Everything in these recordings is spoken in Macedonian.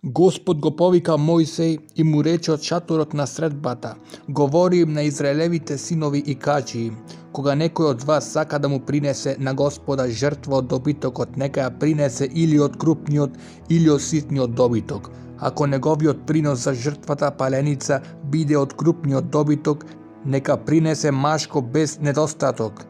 Господ го повика Мојсей и му рече од шаторот на средбата: говори им на Израелевите синови и кажи им: кога некој од вас сака да му принесе на Господа жртва од добитокот, нека ја принесе или од крупниот или од ситниот добиток. Ако неговиот принос за жртвата паленица биде од крупниот добиток, нека принесе машко без недостаток.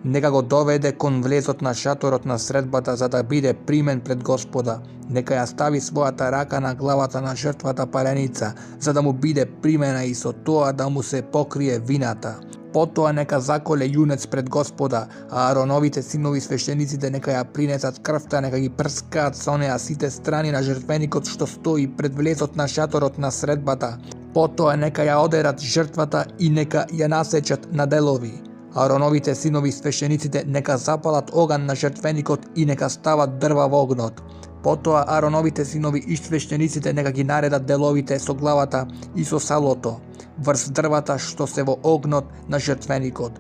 Нека го доведе кон влезот на шаторот на средбата за да биде примен пред Господа. Нека ја стави својата рака на главата на жртвата паленица, за да му биде примена и со тоа да му се покрие вината. Потоа нека заколе јунец пред Господа, а Ароновите синови свештениците нека ја принесат крвта, нека ги прскаат со неа сите страни на жртвеникот што стои пред влезот на шаторот на средбата. Потоа нека ја одерат жртвата и нека ја насечат на делови. Ароновите синови свештениците нека запалат оган на жртвеникот и нека стават дрва во огнот. Потоа Ароновите синови и свештениците нека ги наредат деловите со главата и со салото врз дрвата што се во огнот на жртвеникот.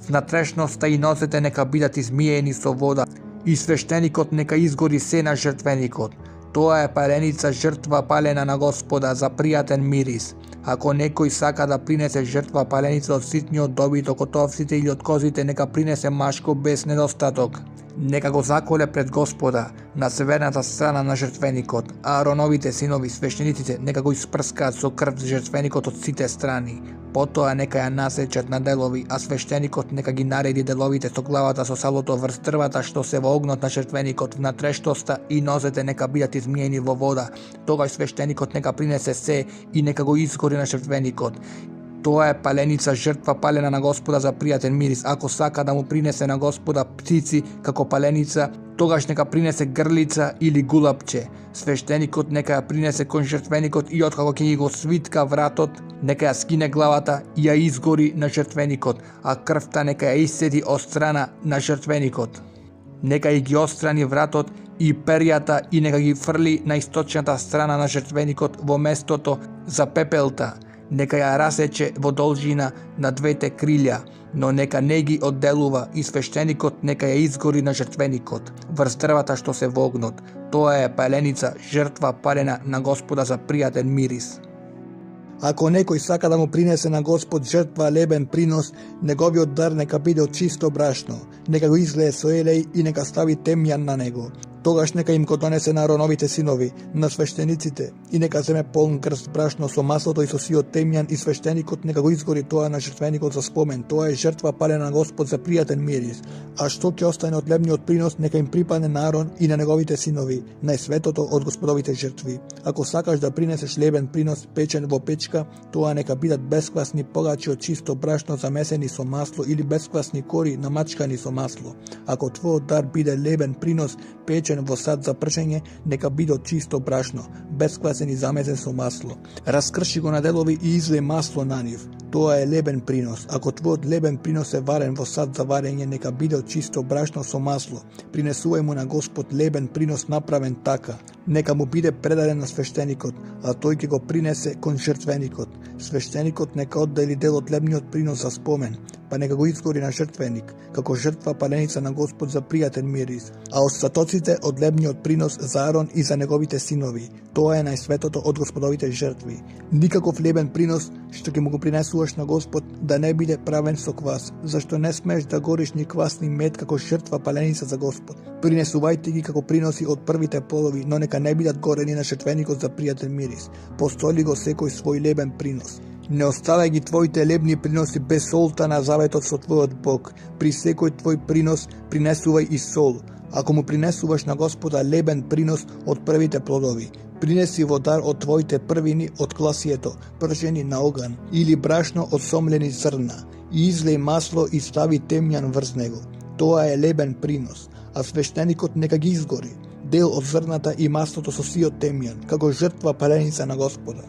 Внатрешноста и нозете нека бидат измиени со вода и свештеникот нека изгори се на жртвеникот. Тоа е паленица жртва палена на Господа за пријатен мирис. Ако некој сака да принесе жртва паленица од ситниот добиток од овците или од козите, нека принесе машко без недостаток. Нека го заколе пред Господа на северната страна на жртвеникот, а Ароновите синови свештениците нека го испрскаат со крв жртвеникот од сите страни. Потоа нека ја насечат на делови, а свештеникот нека ги нареди деловите со главата со салото врз дрвата што се во огнот на жртвеникот, внатрештоста и нозете нека бидат измиени во вода. Тогаш свештеникот нека принесе се и нека го изгори на жртвеникот. Тоа е паленица жртва палена на Господа за пријатен мирис. Ако сака да му принесе на Господа птици како паленица, тогаш нека принесе грлица или гулапче. Свештеникот нека ја принесе кон жртвеникот и откако ќе ги го свитка вратот, нека ја скине главата и ја изгори на жртвеникот, а крвта нека ја исцеди од страна на жртвеникот. Нека и ги отстрани вратот и перјата и нека ги фрли на источната страна на жртвеникот во местото за пепелта. Нека ја расече во должина на двете крилја, но нека не ги одделува и свештеникот нека ја изгори на жртвеникот врз дрвата што се во огнот. Тоа е паленица жртва палена на Господа за пријатен мирис. Ако некој сака да му принесе на Господ жртва лебен принос, неговиот дар нека биде од чисто брашно, нека го излее со елеј и нека стави темјан на него. Тогаш нека им го донесе на Ароновите синови, на свештениците, и нека земе полн крст брашно со маслото и со сиот темјан, и свештеникот нека го изгори тоа на жртвеникот за спомен. Тоа е жртва палена на Господ за пријатен мирис. А што ќе остане од лебниот принос, нека им припадне на Арон и на неговите синови, најсветото од Господовите жртви. Ако сакаш да принесеш лебен принос печен во печка, тоа нека бидат бесквасни погачи од чисто брашно замесени со масло или бесквасни кори намачкани со масло. Ако твојот дар биде лебен принос печен во сад за пршење, нека биде од чисто брашно, бесквасен и замесен со масло. Раскрши го на делови и излеј масло на нив. Тоа е лебен принос. Ако твојот лебен принос е варен во сад за варење, нека биде од чисто брашно со масло. Принесувај му на Господ лебен принос направен така. Нека му биде предаден на свештеникот, а тој ќе го принесе кон жртвеникот. Свештеникот нека оддели дел од лебниот принос за спомен, па нека го изгори на жртвеник, како жртва паленица на Господ за пријатен мирис. А остатоците од лебниот принос за Арон и за неговите синови. Тоа е најсветото од Господовите жртви. Никаков лебен принос што ќе му го принесуваш на Господ да не биде правен со квас, зашто не смееш да гориш ни квас ни мед како жртва паленица за Господ. Принесувајте ги како приноси од првите полови, но нека не бидат горени на жртвеникот за пријатен мирис. Постоли го секој свој лебен принос. Не оставај ги твоите лебни приноси без солта на заветот со твојот Бог. При секој твој принос принесувај и сол. Ако му принесуваш на Господа лебен принос од првите плодови, принеси во дар од твоите првини од класието, пржени на оган, или брашно од сомлени зрна, и излеј масло и стави темјан врз него. Тоа е лебен принос, а свештеникот нека ги изгори, дел од зрната и маслото со сиот темјан, како жртва паленица на Господа.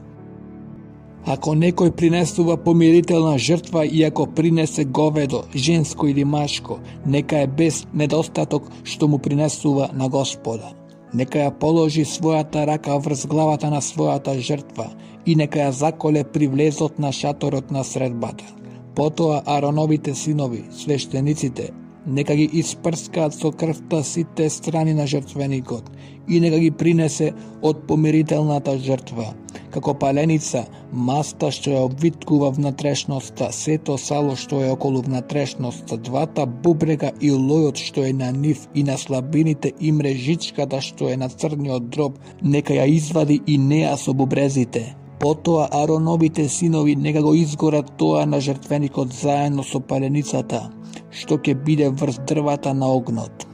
Ако некој принесува помирителна жртва и ако принесе говедо, женско или машко, нека е без недостаток што му принесува на Господа. Нека ја положи својата рака врз главата на својата жртва и нека ја заколе при влезот на шаторот на средбата. Потоа Ароновите синови, свештениците, нека ги испрскаат со крвта сите страни на жртвеникот и нека ги принесе од помирителната жртва, како паленица, маста што ја обвиткува внатрешноста, сето сало што е околу внатрешноста, двата бубрега и лојот што е на нив и на слабините и мрежичката што е на црниот дроб, нека ја извади и неа со бубрезите. Потоа Ароновите синови нека го изгорат тоа на жртвеникот заедно со паленицата, што ќе биде врз дрвата на огнот.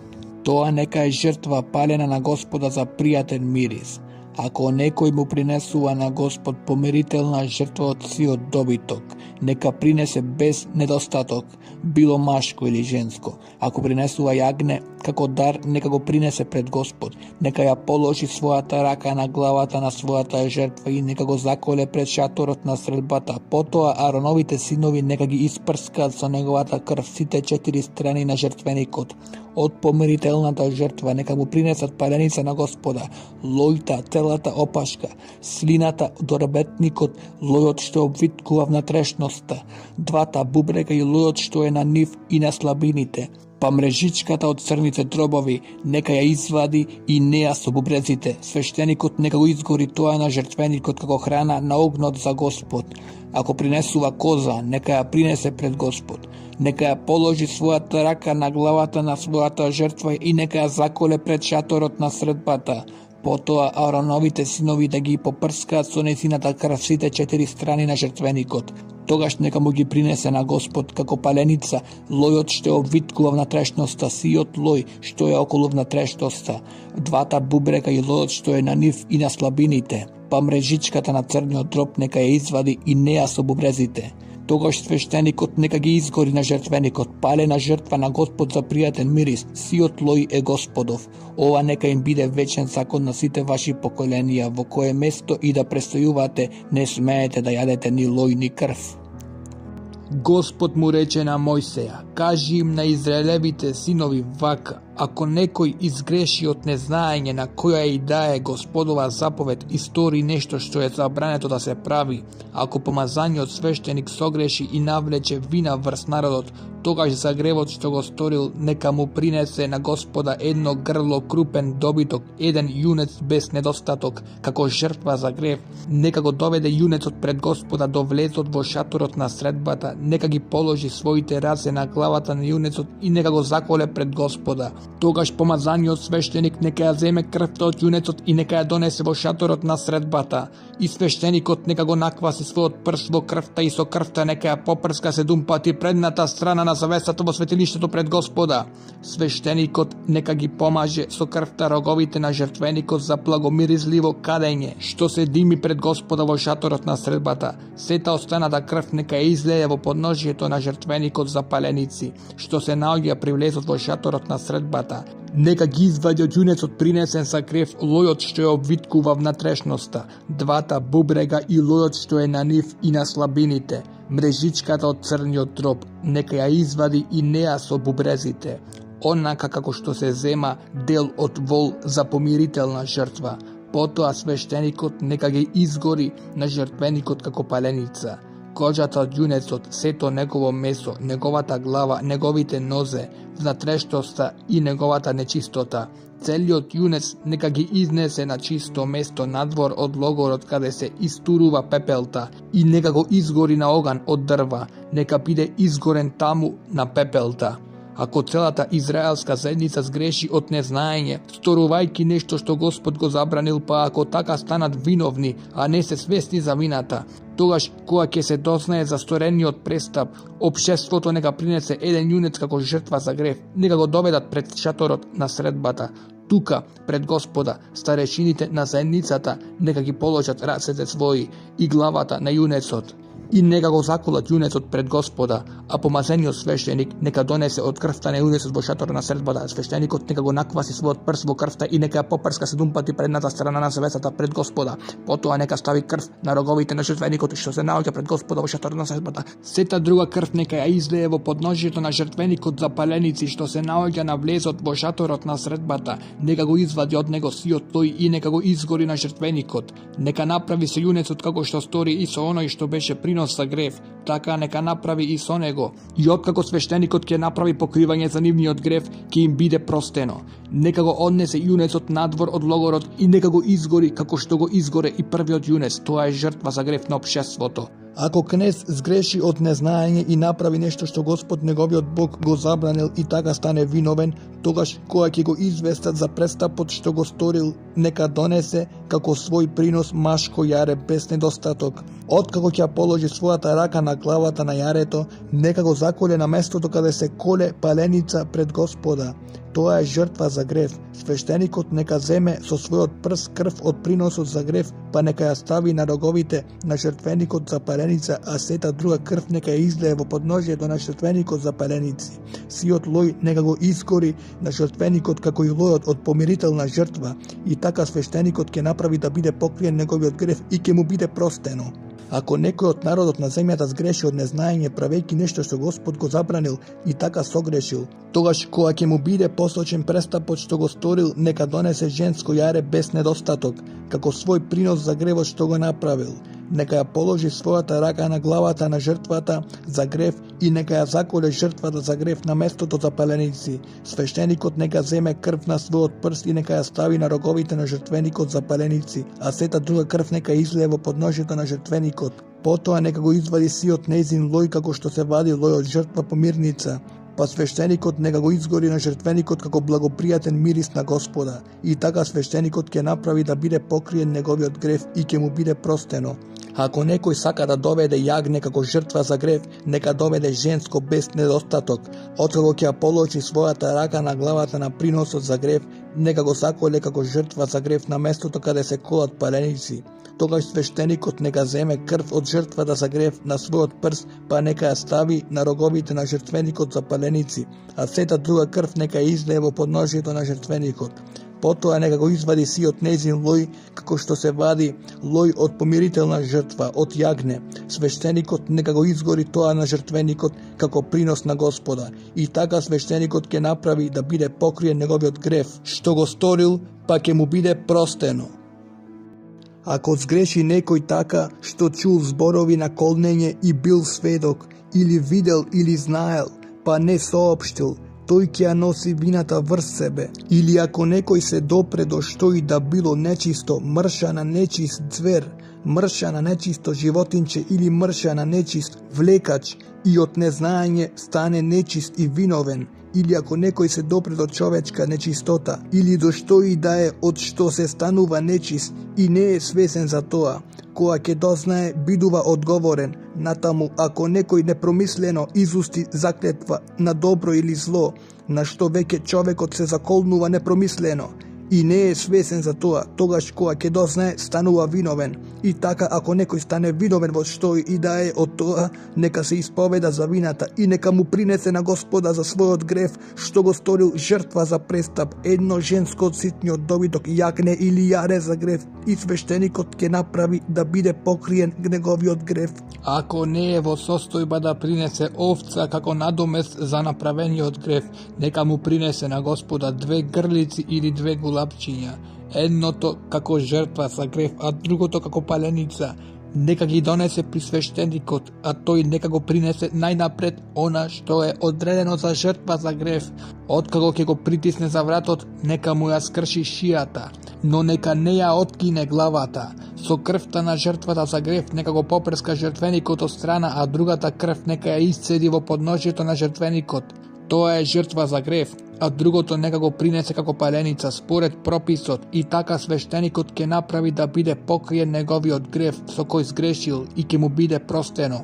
Тоа нека е жртва палена на Господа за пријатен мирис. Ако некој му принесува на Господ помирителна жртва од сиот добиток, нека принесе без недостаток, било машко или женско. Ако принесува јагне како дар, нека го принесе пред Господ. Нека ја положи својата рака на главата на својата жртва и нека го заколе пред шаторот на средбата. Потоа Ароновите синови нека ги испрскаат со неговата крв сите 4 страни на жртвеникот. Од помирителната жртва нека му принесат паленица на Господа, лојта, целата опашка, слината до работникот, лојот што обвиткува внатрешноста, двата бубрега и лојот што е на нив и на слабините, па мрежичката од црните дробови нека ја извади и неа со бубрезите. Свештеникот нека го изгори тоа на жртвеникот како храна на огнот за Господ. Ако принесува коза, нека ја принесе пред Господ. Нека ја положи својата рака на главата на својата жртва и нека ја заколе пред шаторот на средбата. Потоа Ароновите синови да ги попрскаат со нејзината крв сите 4 страни на жртвеникот. Тогаш нека му ги принесе на Господ како паленица лојот што обвиткува внатрешноста, сиот лој што е околу внатрешноста, двата бубрега и лојот што е на нив и на слабините, па мрежичката на црниот дроб нека ја извади и неа со бубрезите. Тогаш свештеникот нека ги изгори на жртвеникот, палена жртва на Господ за пријатен мирис, сиот лој е Господов. Ова нека им биде вечен закон на сите ваши поколенија, во кое место и да престојувате, не смеете да јадете ни лој ни крв. Господ му рече на Мојсеја, кажи им на Израелевите синови вака, ако некој изгреши од незнаење на која и да е Господова заповед и стори нешто што е забрането да се прави, ако помазаниот свештеник согреши и навлече вина врз народот, тогаш за гревот што го сторил нека му принесе на Господа едно грло крупен добиток, еден јунец без недостаток, како жртва за грев. Нека го доведе јунецот пред Господа до влезот во шаторот на средбата, нека ги положи своите раце на главата на јунецот и нека го заколе пред Господа. Тогаш помазаниот свештеник нека ја земе крвта од јунецот и нека ја донесе во шаторот на средбата. И свештеникот нека го накваси својот прст во крвта и со крвта нека ја попрска 7 пати предната страна на завесата во светилиштето пред Господа. Свештеникот нека ги помаже со крвта роговите на жртвеникот за благомиризливо кадење, што се дими пред Господа во шаторот на средбата. Сета останата крв нека ја излее во подножието на жртвеникот за паленици, што се наоѓа при влезот во шаторот на средбата. Нека ги извади од јунецот принесен за грев лојот што ја обвиткува внатрешноста, двата бубрега и лојот што е на нив и на слабините, мрежичката од црниот дроб, нека ја извади и неа со бубрезите, онака како што се зема дел од вол за помирителна жртва. Потоа свештеникот нека ги изгори на жртвеникот како паленица. Кожата од јунецот, сето негово месо, неговата глава, неговите нозе, внатрешноста и неговата нечистота. Целиот јунец нека ги изнесе на чисто место надвор од логорот каде се истурува пепелта и нека го изгори на оган од дрва, нека биде изгорен таму на пепелта. Ако целата израелска заедница сгреши од незнаење, сторувајќи нешто што Господ го забранил, па ако така станат виновни, а не се свесни за вината, тогаш кога ќе се дознае за сторениот престап, општеството нека принесе еден јунец како жртва за грев, нека го доведат пред шаторот на средбата. Тука, пред Господа, старешините на заедницата нека ги положат рацете своји и главата на јунецот и нека го заколат јунецот пред Господа, а помазениот свештеник нека донесе од крвта на јунецот во шаторот на средбата. Свештеникот нека го накваси својот прст во крвта и нека ја попрска 7 пати предната страна на завесата пред Господа. Потоа нека стави крв на роговите на жртвеникот што се наоѓа пред Господа во шаторот на средбата. Сета друга крв нека ја излее во подножието на жртвеникот за паленици што се наоѓа на влезот во шаторот на средбата. Нека го извади од него сиот лој и нека го изгори на жртвеникот. Нека направи со јунецот како што стори и со оној што беше приносен принос за грев, така нека направи и со него. И откако свештеникот ќе направи покривање за нивниот грев, ќе им биде простено. Нека го однесе јунецот надвор од логорот и нека го изгори како што го изгоре и првиот јунец, тоа е жртва за грев на општеството. Ако кнез сгреши од незнаење и направи нешто што Господ неговиот Бог го забранил и така стане виновен, тогаш кога ќе го известат за престапот што го сторил, нека донесе како свој принос машко јаре без недостаток. Откако ќе положи својата рака на главата на јарето, нека го заколе на местото каде се коле паленица пред Господа. Тоа е жртва за грев. Свештеникот нека земе со својот прст крв од приносот за грев, па нека ја стави на роговите на жртвеникот за паленица, а сета друга крв нека ја излее во подножјето на жртвеникот за паленици. Сиот лој нека го изгори на жртвеникот како и лојот од помирителна жртва, и така свештеникот ќе направи да биде покриен неговиот грев и ќе му биде простено. Ако некој од народот на земјата сгреши од незнаење правејќи нешто што Господ го забранил и така согрешил, тогаш кога ќе му биде посочен престапот што го сторил, нека донесе женско јаре без недостаток, како свој принос за гревот што го направил. Нека ја положи својата рака на главата на жртвата за грев и нека ја заколе жртвата за грев на местото за паленици. Свештеникот нека земе крв на својот прст и нека ја стави на роговите на жртвеникот за паленици, а сета друга крв нека излее во подножјето на жртвеникот. Потоа нека го извади сиот нејзин лој како што се вади лој од жртва по мирница. Па свештеникот нека го изгори на жртвеникот како благопријатен мирис на Господа. И така свештеникот ќе направи да биде покриен неговиот грев и ќе му биде простено. Ако некој сака да доведе јагне како жртва за грев, нека доведе женско без недостаток. Откако ќе ја положи својата рака на главата на приносот за грев, нека го заколе како жртва за грев на местото каде се колат паленици. Тогаш свештеникот нека земе крв од жртвата за грев на својот прст, па нека ја стави на роговите на жртвеникот за паленици, а сета друга крв нека ја излее во подножјето на жртвеникот. Потоа нека го извади сиот нејзин лој, како што се вади лој од помирителна жртва, од јагне. Свештеникот нека го изгори тоа на жртвеникот како принос на Господа. И така свештеникот ќе направи да биде покриен неговиот грев, што го сторил, па ќе му биде простено. Ако сгреши некој така, што чул зборови на колнење и бил сведок, или видел или знаел, па не соопштил, тој ќе ја носи вината врз себе. Или ако некој се допре до што и да било нечисто, мрша на нечист звер, мрша на нечисто животинче или мрша на нечист влекач и од незнаење стане нечист и виновен, или ако некој се допре до човечка нечистота, или до што и да е од што се станува нечист и не е свесен за тоа, кога ќе дознае, бидува одговорен. Натаму, ако некој непромислено изусти заклетва на добро или зло, на што веќе човекот се заколнува непромислено и не е свесен за тоа, тогаш кога ќе дознае, станува виновен. И така, ако некој стане виновен во што и да е од тоа, нека се исповеда за вината и нека му принесе на Господа за својот грев, што го сторил жртва за престап, едно женско од ситниот добиток, јагне или јаре за грев, и свештеникот ќе направи да биде покриен неговиот грев. Ако не е во состојба да принесе овца како надомест за направениот грев, нека му принесе на Господа 2 грлици или 2 гулапчиња, едното како жртва за грев, а другото како паленица. Нека ги донесе при свештеникот, а тој нека го принесе најнапред она што е одредено за жртва за грев. Откако ќе го притисне за вратот, нека му ја скрши шијата, но нека не ја откине главата. Со крвта на жртвата за грев нека го попреска жртвеникот од страна, а другата крв нека ја исцеди во подножјето на жртвеникот. Тоа е жртва за грев, а другото нека го принесе како паленица според прописот, и така свештеникот ќе направи да биде покриен неговиот грев со кој сгрешил и ќе му биде простено.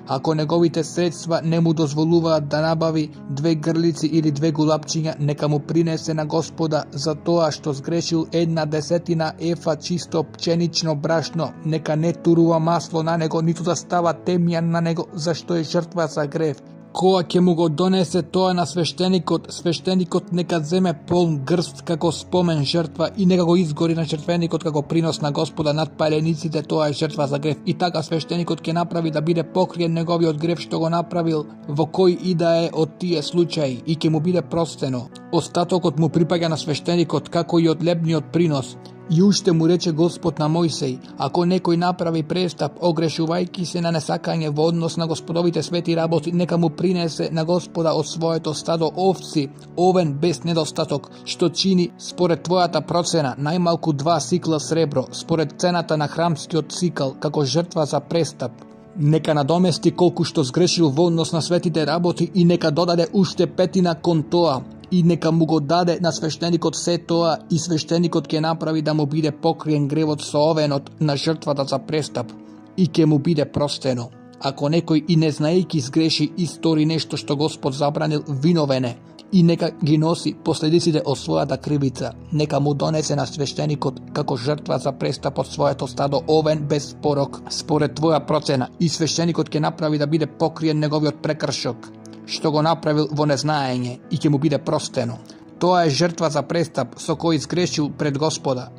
Ако неговите средства не му дозволуваат да набави 2 грлици или 2 гулапчиња, нека му принесе на Господа за тоа што сгрешил 1/10 ефа чисто пченично брашно, нека не турува масло на него, ниту да става темјан на него, зашто е жртва за грев. Кога ќе му го донесе тоа на свештеникот, свештеникот нека земе полн грст како спомен жртва и нека го изгори на жртвеникот како принос на Господа над палениците, тоа е жртва за грев. И така свештеникот ќе направи да биде покриен неговиот грев што го направил во кој и да е од тие случаи и ќе му биде простено. Остатокот му припаѓа на свештеникот како и од лебниот принос. И уште му рече Господ на Мојсей, ако некој направи престап, огрешувајќи се на несакање во однос на Господовите свети работи, нека му принесе на Господа од своето стадо овци, овен без недостаток, што чини според твојата процена најмалку 2 сикла сребро, според цената на храмскиот сикал, како жртва за престап. Нека надомести колку што сгрешил во однос на светите работи и нека додаде уште 5 кон тоа, и нека му го даде на свештеникот се тоа и свештеникот ќе направи да му биде покриен гревот со овенот на жртвата за престап и ќе му биде простено. Ако некој и не знаејќи сгреши и стори нешто што Господ забранил, виновен е и нека ги носи последиците од својата кривица. Нека му донесе на свештеникот како жртва за престап од своето стадо овен без порок според твоја процена и свештеникот ќе направи да биде покриен неговиот прекршок што го направил во незнаење и ќе му биде простено. Тоа е жртва за престап со кој сгрешил пред Господа.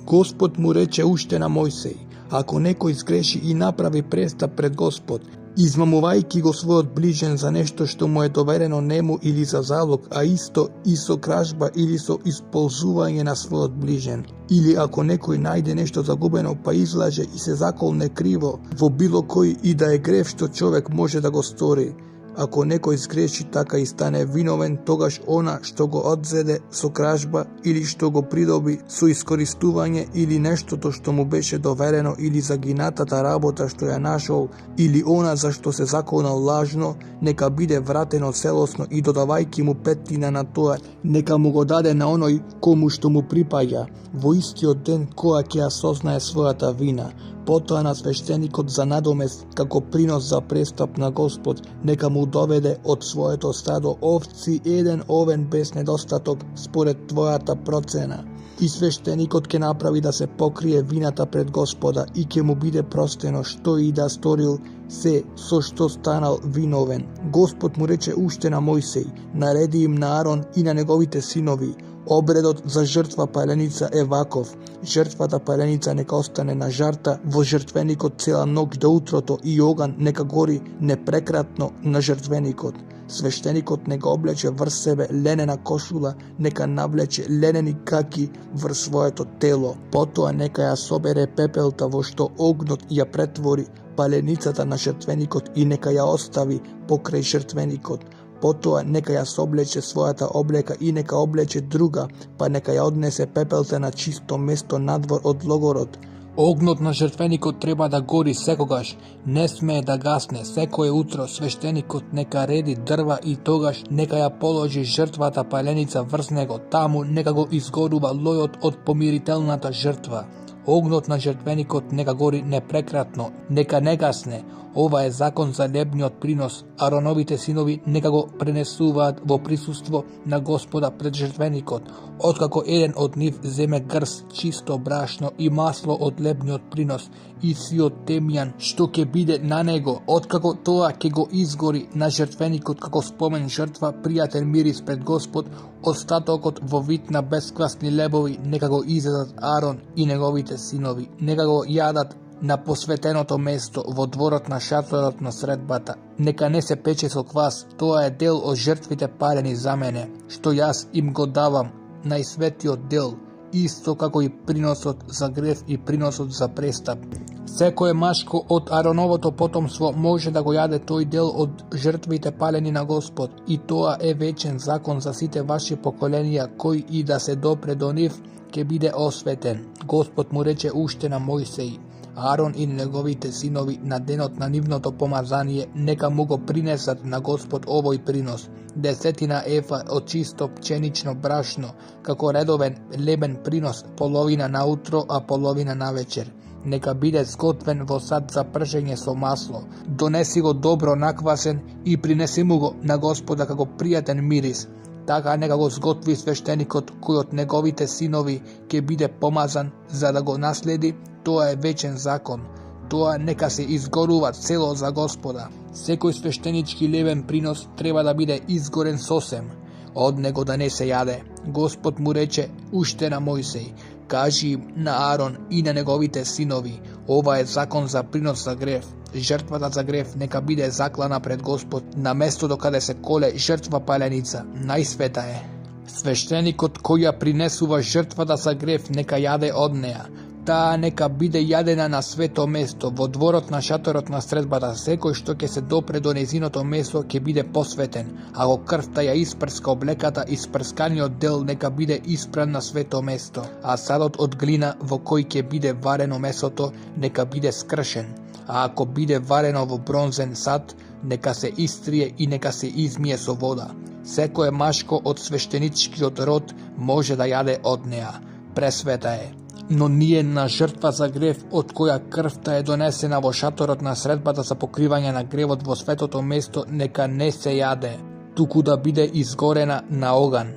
Господ му рече уште на Мојсей, ако некој сгреши и направи престап пред Господ, измамувајќи го својот ближен за нешто што му е доверено нему или за залог, а исто и со кражба или со исползување на својот ближен, или ако некој најде нешто загубено па излаже и се заколне криво во било кој и да е грев што човек може да го стори, ако некој сгреши така и стане виновен, тогаш она што го одзеде со кражба или што го придоби со искористување или нештото што му беше доверено или загинатата работа што ја нашол или она за што се заколнал лажно, нека биде вратено целосно и додавајќи му 5 на тоа, нека му го даде на оној кому што му припаѓа во истиот ден која ќе ја сознае својата вина. Потоа на свештеникот за надомест како принос за престап на Господ нека му доведе од своето стадо овци еден овен без недостаток според твојата процена. И свештеникот ќе направи да се покрие вината пред Господа и ќе му биде простено што и да сторил се со што станал виновен. Господ му рече уште на Мојсей, нареди им на Арон и на неговите синови, обредот за жртва паленица е ваков. Жртвата паленица нека остане на жарта во жртвеникот цела ноќ до утрото и оган нека гори непрекратно на жртвеникот. Свештеникот нека облече врз себе ленена кошула, нека навлече ленени каки врз своето тело. Потоа нека ја собере пепелта во што огнот ја претвори паленицата на жртвеникот и нека ја остави покрај жртвеникот. Потоа нека ја соблече својата облека и нека облече друга, па нека ја однесе пепелта на чисто место надвор од логорот. Огнот на жртвеникот треба да гори секогаш, не смее да гасне. Секое утро свештеникот нека реди дрва и тогаш нека ја положи жртвата паленица врз него. Таму нека го изгорува лојот од помирителната жртва. Огнот на жртвеникот нека гори непрекратно, нека не гасне. Ова е закон за небниот принос. Ароновите синови нека го пренесуваат во присуство на Господа пред жртвеникот. Откако еден од нив земе грс чисто брашно и масло од лебниот принос и сиот темјан што ќе биде на него, откако тоа ќе го изгори на жртвеникот како спомен жртва, пријатен мирис пред Господ, остатокот во вид на бесквасни лебови нека го изедат Арон и неговите синови, нека го јадат на посветеното место во дворот на шаторот на средбата. Нека не се пече со квас, тоа е дел од жртвите палени за мене, што јас им го давам, најсветиот дел, исто како и приносот за грев и приносот за престап. Секое машко од Ароновото потомство може да го јаде тој дел од жртвите палени на Господ, и тоа е вечен закон за сите ваши поколенија, кој и да се допре до нив, ќе биде осветен. Господ му рече уште на Мојсей, Арон и неговите синови на денот на нивното помазание нека му го принесат на Господ овој принос, 10 ефа од чисто пченично брашно, како редовен лебен принос, половина на утро, а половина на вечер. Нека биде сготвен во сад за пржење со масло. Донеси го добро наквасен и принеси му го на Господа како пријатен мирис. Така нека го сготви свештеникот кој од неговите синови ќе биде помазан за да го наследи. Тоа е вечен закон. Тоа нека се изгорува цело за Господа. Секој свештенички лебен принос треба да биде изгорен сосем, од него да не се јаде. Господ му рече уште на Мојсей, кажи им на Арон и на неговите синови, ова е закон за принос за грев. Жртвата за грев нека биде заклана пред Господ на местото каде се коле жртва паленица, најсвета е. Свештеникот кој ја принесува жртвата за грев нека јаде од неа. Таа нека биде јадена на свето место, во дворот на шаторот на средбата. Секој што ќе се допре до незиното месо ќе биде посветен. Ако крвта ја испрска облеката, испрсканиот дел нека биде испран на свето место. А садот од глина во кој ќе биде варено месото нека биде скршен. А ако биде варено во бронзен сад, нека се истрие и нека се измие со вода. Секое машко од свештеничкиот род може да јаде од неа. Пресвета е. Но ние на жртва за грев, од која крвта е донесена во шаторот на средбата за покривање на гревот во светото место, нека не се јаде, туку да биде изгорена на оган.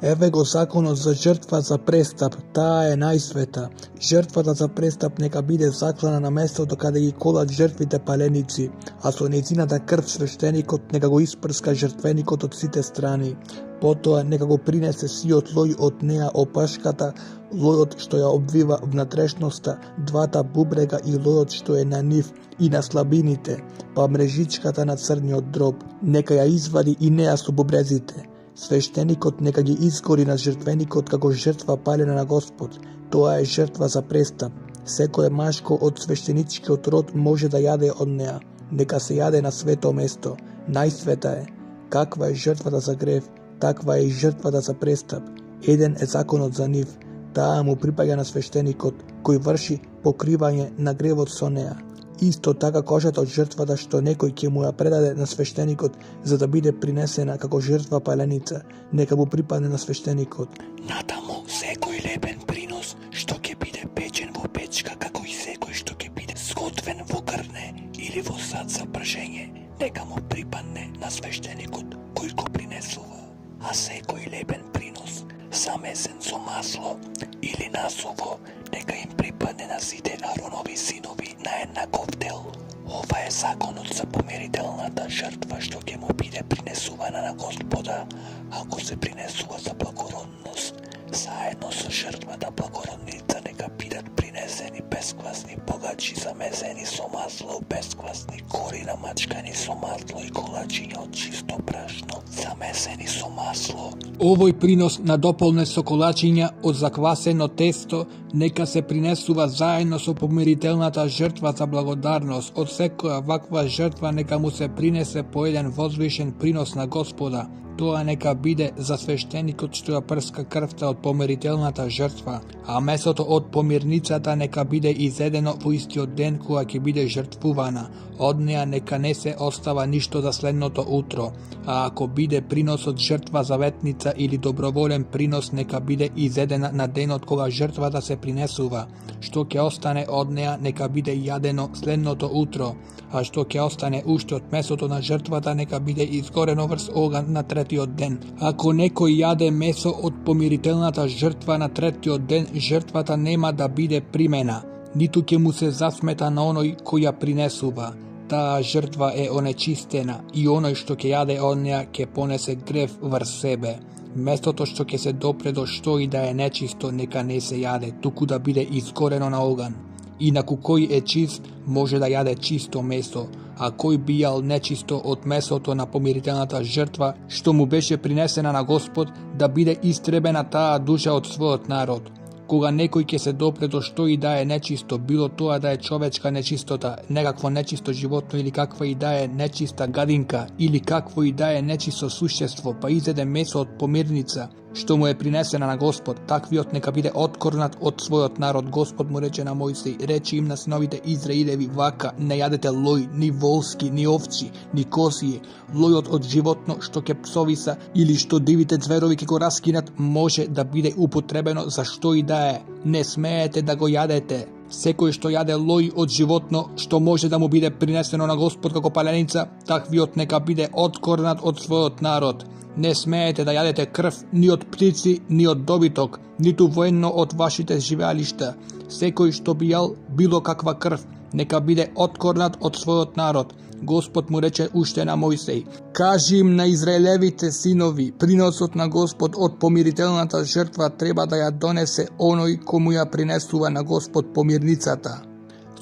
Еве го законот за жртва за престап, таа е најсвета. Жртвата за престап нека биде заклана на местото каде ги колат жртвите паленици, а со нејзината крв свештеникот нека го испрска жртвеникот од сите страни. Потоа нека го принесе сиот лој од неа опашката, лојот што ја обвива внатрешноста, двата бубрега и лојот што е на нив и на слабините, па мрежичката на црниот дроб. Нека ја извади и неа со бубрезите. Свештеникот нека ги изгори на жртвеникот како жртва палена на Господ. Тоа е жртва за престап. Секое машко од свештеничкиот род може да јаде од неа. Нека се јаде на свето место. Најсвета е. Каква е жртвата за грев, таква е и жртвата за престап. Еден е законот за нив. Таа му припаѓа на свештеникот, кој врши покривање на гревот со неа. Исто така кожата од жртвата што некој ќе му ја предаде на свештеникот за да биде принесена како жртва паленица, нека му припадне на свештеникот. Натаму секој лепен принос што ќе биде печен во печка, како и секој што ќе биде сготвен во грне или во сад за пржење, нека му припадне на свештеникот кој го принесува. А секој лепен принос замесен со масло или насово, нека им припадне на сите Аронови синови на еднаков дел. Ова е законот за помирителната жртва што ќе му биде принесувана на Господа, ако се принесува за благородност. Заедно со жртвата благородница нека бидат принесени бесквасни погачи замесени со масло, бесквасни кори намачкани со масло и колачиња од чисто брашно замесени со масло. Овој принос надополне со колачиња од заквасено тесто нека се принесува заедно со помирителната жртва за благодарност. Од секоја ваква жртва нека му се принесе по еден возвишен принос на Господа. Тоа нека биде за свештеникот што ја прска крвта од помирителната жртва, а месото од помирницата нека биде изедено во истиот ден кога ќе биде жртвувана. Од неа нека не се остава ништо за следното утро, а ако биде приносот жртва заветница или доброволен принос нека биде изедена на денот кога жртвата се принесува. Што ќе остане од неа нека биде јадено следното утро, а што ќе остане уште од месото на жртвата нека биде изгорено врз оган на третиот ден. Ако некој јаде месо од помирителната жртва на третиот ден, жртвата нема да биде примена, ниту ќе му се засмета на оној кој ја принесува. Таа жртва е онечистена и оној што ќе јаде од неа ќе понесе грев врз себе. Местото што ќе се допре до што и да е нечисто нека не се јаде, туку да биде изгорено на оган. Инаку кој е чист може да јаде чисто месо, а кој би јал нечисто од месото на помирителната жртва што му беше принесена на Господ, да биде истребена таа душа од својот народ. Кога некој ќе се допре до што и да е нечисто, било тоа да е човечка нечистота, некакво нечисто животно или каква и да е нечиста гадинка, или какво и да е нечисто суштество, па изеде месо од помирница, што му е принесена на Господ, таквиот нека биде откорнат од својот народ. Господ му рече на Мојсей, рече им на синовите Израилеви вака, не јадете лој, ни волски, ни овци, ни козје. Лојот од животно што ќе псовиса или што дивите зверови ќе го раскинат може да биде употребено за што и да е. Не смеете да го јадете. Секој што јаде лој од животно што може да му биде принесено на Господ како паленица, таквиот нека биде откорнат од својот народ. Не смеете да јадете крв ни од птици, ни од добиток, ниту военно од вашите живеалишта. Секој што би јал било каква крв, нека биде откорнат од својот народ. Господ му рече уште на Мојсей, кажи им на Израелевите синови, приносот на Господ од помирителната жртва треба да ја донесе оној кому ја принесува на Господ помирницата.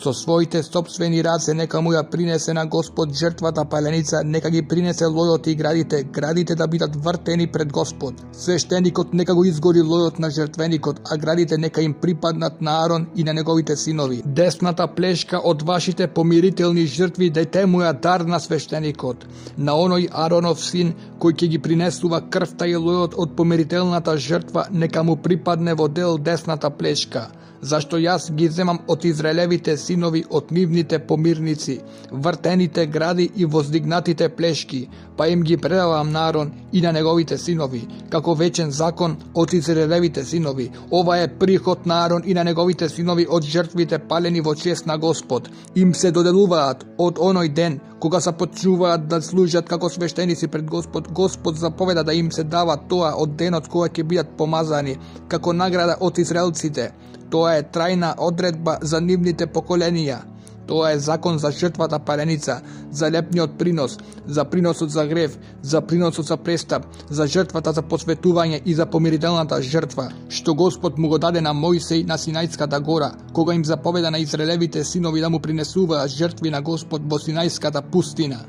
Со своите сопствени раце нека му ја принесе на Господ жртвата паленица, нека ги принесе лојот и градите да бидат вртени пред Господ. Свештеникот нека го изгори лојот на жртвеникот, а градите нека им припаднат на Арон и на неговите синови. Десната плешка од вашите помирителни жртви дете му ја дар на свештеникот, на оној Аронов син кој ќе ги принесува крвта и лојот од помирителната жртва, нека му припадне во дел десната плешка. Зашто јас ги земам од Израелевите синови, од нивните помирници, вртените гради и воздигнатите плешки, па им ги предавам на Арон и на неговите синови, како вечен закон од Израелевите синови. Ова е приход на Арон и на неговите синови од жртвите палени во чест на Господ. Им се доделуваат од оној ден, кога се почнуваат да служат како свештеници пред Господ. Господ заповеда да им се дава тоа од денот кога ќе бидат помазани, како награда од израелците. Тоа е трајна одредба за нивните поколенија. Тоа е закон за жртвата паленица, за лепниот принос, за приносот за грев, за приносот за престап, за жртвата за посветување и за помирителната жртва, што Господ му го даде на Мојсей на Синајската гора, кога им заповеда на Израелевите синови да му принесуваат жртви на Господ во Синајската пустина.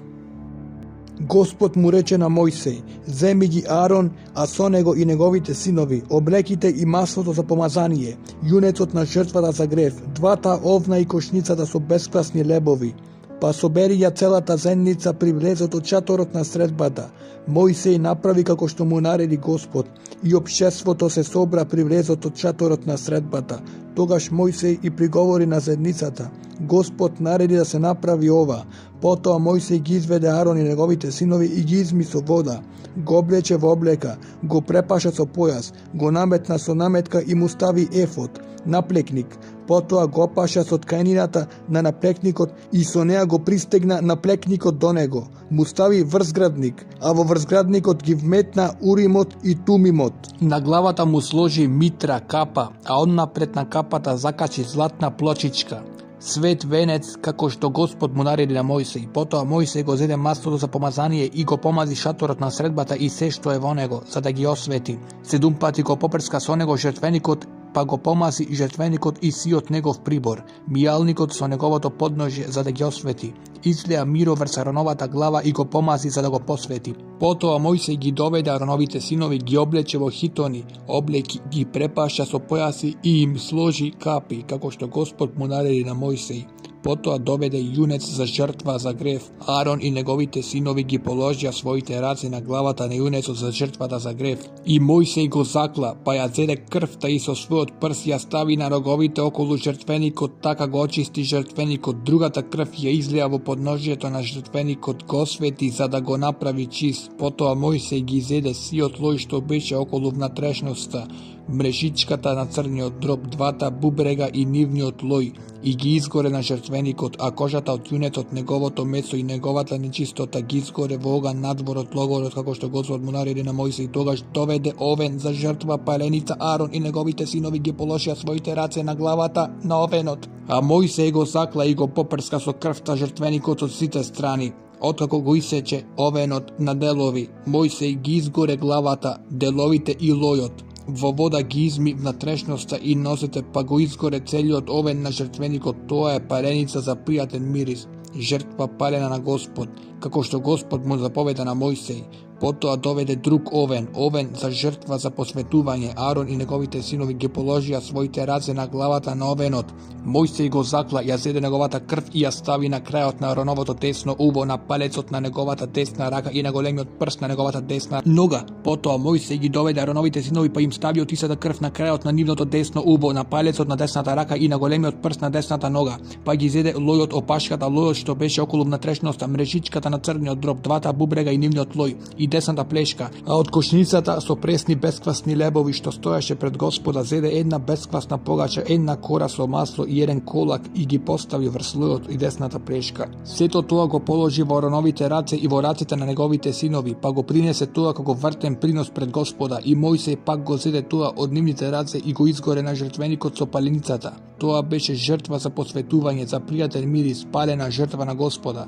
Господ му рече на Мојсей: земи ги Арон, а со него и неговите синови, облеките и маслото за помазание, јунецот на жртвата за грев, двата овна и кошницата со бесквасни лебови. Па собери ја целата зенница при влезот од чаторот на средбата. Мојсей направи како што му нареди Господ, и општеството се собра при влезот од чаторот на средбата. Тогаш Мојсей и приговори на зедницата: Господ нареди да се направи ова. Потоа Мојсей ги изведе Арон и неговите синови и ги изми со вода, го облече во облека, го препаша со појас, го наметна со наметка и му стави ефод, наплекник. Потоа го паша со тканината на наплекникот и со неа го пристегна наплекникот до него. Му стави врзградник, а во врзградникот ги вметна уримот и тумимот. На главата му сложи митра, капа, а однапред на капата закачи златна плочичка. Свет венец, како што Господ му нареди на Мојсей. Потоа Мојсей го зеде маслото за помазание и го помази шаторот на средбата и се што е во него, за да ги освети. 7 пати го попрска со него жртвеникот, па го помази и жртвеникот и сиот негов прибор, мијалникот со неговото подножје, за да ги освети. Излеа миро врз Ароновата глава и го помази за да го посвети. Потоа Мојсей ги доведе Ароновите синови, ги облече во хитони, облеки, ги препаша со појаси и им сложи капи, како што Господ му нареди на Мојсей. Потоа доведе јунец за жртва за грев. Арон и неговите синови ги положија своите раце на главата на јунецот за жртвата за грев. И Мојсей го закла, па ја зеде крвта и со својот прст ја стави на роговите околу жртвеникот, така го очисти жртвеникот. Другата крв ја излеа во подножјето на жртвеникот, го освети за да го направи чист. Потоа Мојсей ги зеде сиот лој што беше околу внатрешноста, мрежичката на црниот дроб, двата бубрега и нивниот лој, и ги изгоре на жртвеникот, а кожата од јунецот, неговото месо и неговата нечистота ги изгоре во оган надвор од логорот, како што Господ му нареди на Мојсей. Тогаш доведе овен за жртва паленица. Арон и неговите синови ги положија своите раце на главата на овенот, а Мојсей го закла и го попрска со крвта жртвеникот од сите страни. Откако го исече овенот на делови, Мојсей ги изгоре главата, деловите и лојот. Во вода ги изми внатрешноста и носете, па го изгоре целиот овен на жртвеникот. Тоа е паленица за пријатен мирис, жртва палена на Господ, како што Господ му заповеда на Мојсей. Потоа доведе друг овен, овен за жртва за посветување. Арон и неговите синови ги положија своите раце на главата на овенот. Мојсей го закла, ја зеде неговата крв и ја стави на крајот на Ароновото десно уво, на палецот на неговата десна рака и на големиот прст на неговата десна нога. Потоа Мојсей ги доведе Ароновите синови, па им стави од истата крв на крајот на нивното десно уво, на палецот на десната рака и на големиот прст на десната нога. Па ги зеде лојот, опашката, лојот што беше околу внатрешноста, мрежичката на црниот дроб, двата бубрега и нивниот лој и десната плешка, а од кошницата со пресни бесквасни лебови што стоеше пред Господа зеде една бесквасна погача, една кора со масло и еден колак и ги постави врз лојот и десната плешка. Сето тоа го положи во Ароновите раце и во раците на неговите синови, па го принесе тоа како вртен принос пред Господа, и Мојсей пак го зеде тоа од нивните раце и го изгоре на жртвеникот со паленицата. Тоа беше жртва за посветување, за пријатен мирис, палена жртва на Господа.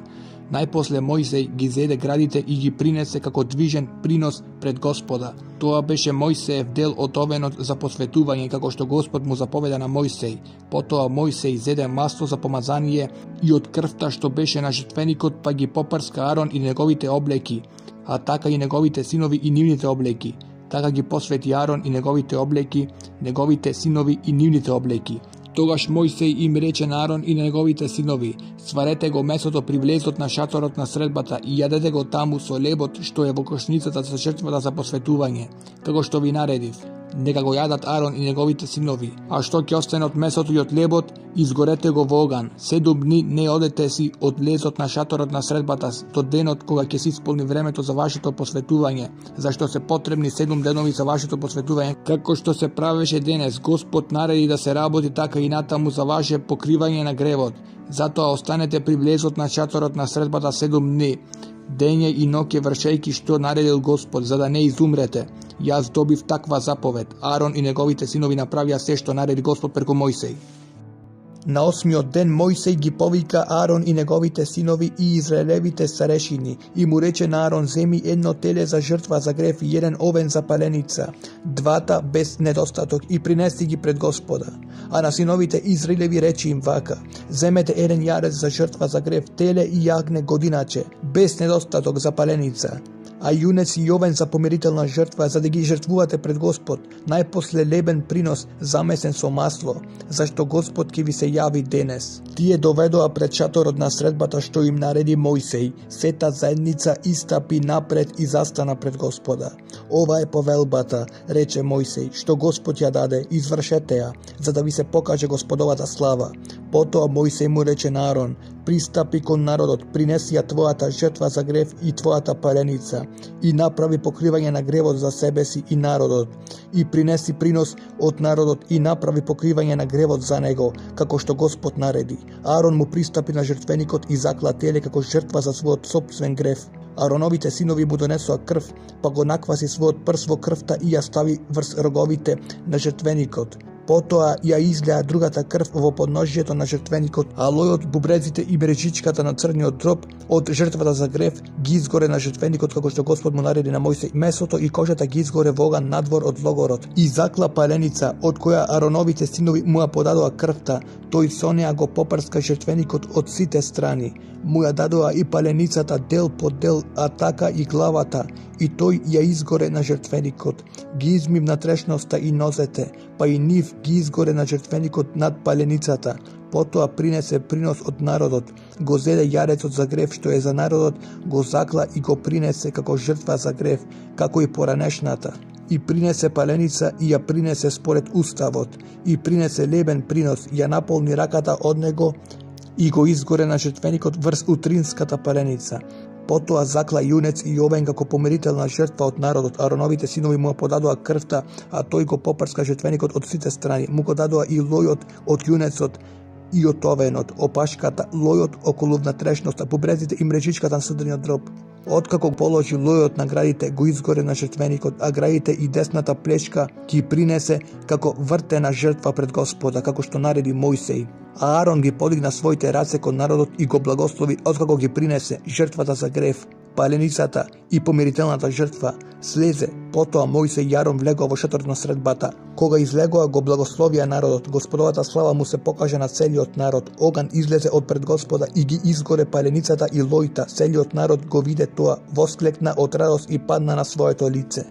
Најпосле Мојсей ги зеде градите и ги принесе како движен принос пред Господа. Тоа беше Мојсеев дел од овенот за посветување, како што Господ му заповеда на Мојсей. Потоа Мојсей зеде масло за помазание и од крвта што беше на жртвеникот, па ги попрска Арон и неговите облеки, а така и неговите синови и нивните облеки. Така ги посвети Арон и неговите облеки, неговите синови и нивните облеки. Тогаш Мојсей им рече на Арон и на неговите синови: сварете го месото при влезот на шаторот на средбата и јадете го таму со лебот што е во кошницата за жртвата за посветување, како што ви наредив. Нека го јадат Арон и неговите синови, а што ќе остане од месото и од лебот, изгорете го во оган. 7 дни не одете си од лезот на шаторот на средбата до денот кога ќе се исполни времето за вашето посветување, зашто се потребни 7 денови за вашето посветување, како што се правеше денес. Господ нареди да се работи така и натаму за ваше покривање на гревот. Затоа останете при влезот на шаторот на средбата 7 дни, дење и ноќе вршејки што наредил Господ, за да не изумрете. Јас добив таква заповед. Арон и неговите синови направија се што нареди Господ преку Мојсей. На 8-миот ден Мојсей ги повика Арон и неговите синови и израелевите старешини и му рече на Арон: земи едно теле за жртва за грев и еден овен за паленица, двата без недостаток, и принеси ги пред Господа. А на синовите Израилеви рече им вака: земете еден јарец за жртва за грев, теле и јагне годиначе, без недостаток за паленица, а јунец и овен за помирителна жртва, за да ги жртвувате пред Господ, најпосле лебен принос замесен со масло, зашто Господ ќе ви се јави денес. Тие доведоа пред шаторот на средбата што им нареди Мојсей. Сета заедница истапи напред и застана пред Господа. Ова е повелбата, рече Мојсей, што Господ ја даде, извршете ја, за да ви се покаже Господовата слава. Потоа Мојсей му рече на Арон: пристапи кон народот, принеси ја твојата жртва за грев и твојата паленица, и направи покривање на гревот за себе си и народот, и принеси принос од народот и направи покривање на гревот за него, како што Господ нареди. Арон му пристапи на жртвеникот и закла теле како жртва за својот сопствен грев. Ароновите синови му донесоа крв, па го накваси својот прст во крвта и ја стави врз роговите на жртвеникот. Потоа ја излеа другата крв во подножјето на жртвеникот, а лојот, бубрезите и мрежичката на црниот дроб од жртвата за грев ги изгоре на жртвеникот, како што Господ му нареди на Мојсей. Месото и кожата ги изгоре во оган надвор од логорот. И закла паленица, од која Ароновите синови му ја подадоа крвта, тој со неа го попрска жртвеникот од сите страни. Му ја дадоа и паленицата дел по дел, а така и главата, и тој ја изгоре на жртвеникот. Ги измивна трешноста и нозете, па и нив ги изгоре на жртвеникот над паленицата. Потоа принесе принос од народот, го зеде јарецот за грев што е за народот, го закла и го принесе како жртва за грев, како и поранешната. И принесе паленица и ја принесе според уставот, и принесе лебен принос, ја наполни раката од него и го изгоре на жртвеникот врз утринската паленица. Потоа закла јунец и овен како помирителна жртва од народот. Ароновите синови му подадоа крвта, а тој го попрска жртвеникот од сите страни. Му го дадоа и лојот од јунецот и од овенот, опашката, лојот околу внатрешноста, бубрезите и мрежичката на срдениот дроб. Откако положи лојот на градите, го изгоре на жртвеникот, а градите и десната плечка ги принесе како вртена жртва пред Господа, како што нареди Мојсей. А Арон ги подигна своите раце кон народот и го благослови откако ги принесе жртвата за грев, паленицата и помирителната жртва. Слезе, потоа Мојсей и Арон влегоа во шаторот на средбата. Кога излегоа, го благословија народот. Господовата слава му се покаже на целиот народ. Оган излезе од пред Господа и ги изгоре паленицата и лојта. Целиот народ го виде тоа, восклекна од радост и падна на своето лице.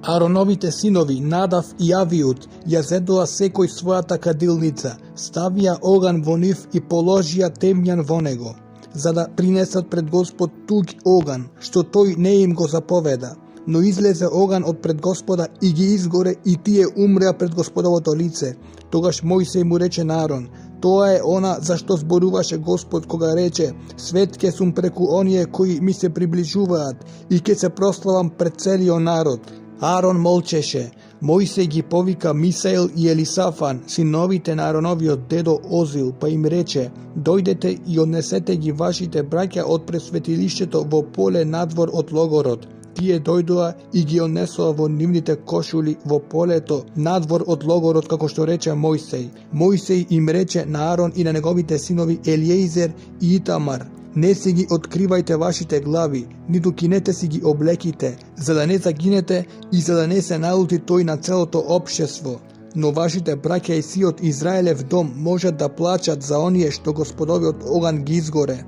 Ароновите синови, Надав и Авиуд, ја зедоа секој својата кадилница, ставија оган во нив и положија темјан во него, за да принесат пред Господ туг оган, што тој не им го заповеда. Но излезе оган од пред Господа и ги изгоре и тие умреа пред Господовото лице. Тогаш Мојсей му рече на Арон: тоа е она за што зборуваше Господ кога рече: свет ке сум преку оние кои ми се приближуваат и ке се прославам пред целиот народ. Арон молчеше. Мојсей ги повика Мисаел и Елисафан, синовите на Ароновиот дедо Озил, па им рече: дојдете и однесете ги вашите браќа од пресветилиштето во поле надвор од логорот. Тие дојдоа и ги однесоа во нивните кошули во полето надвор од логорот, како што рече Мојсей. Мојсей им рече на Арон и на неговите синови Елиезер и Итамар: Не си ги откривајте вашите глави, ниту кинете си ги облеките, за да не загинете и за да не се налути тој на целото општество. Но вашите браќа и сиот Израелев дом можат да плачат за оние што Господовиот оган ги изгоре.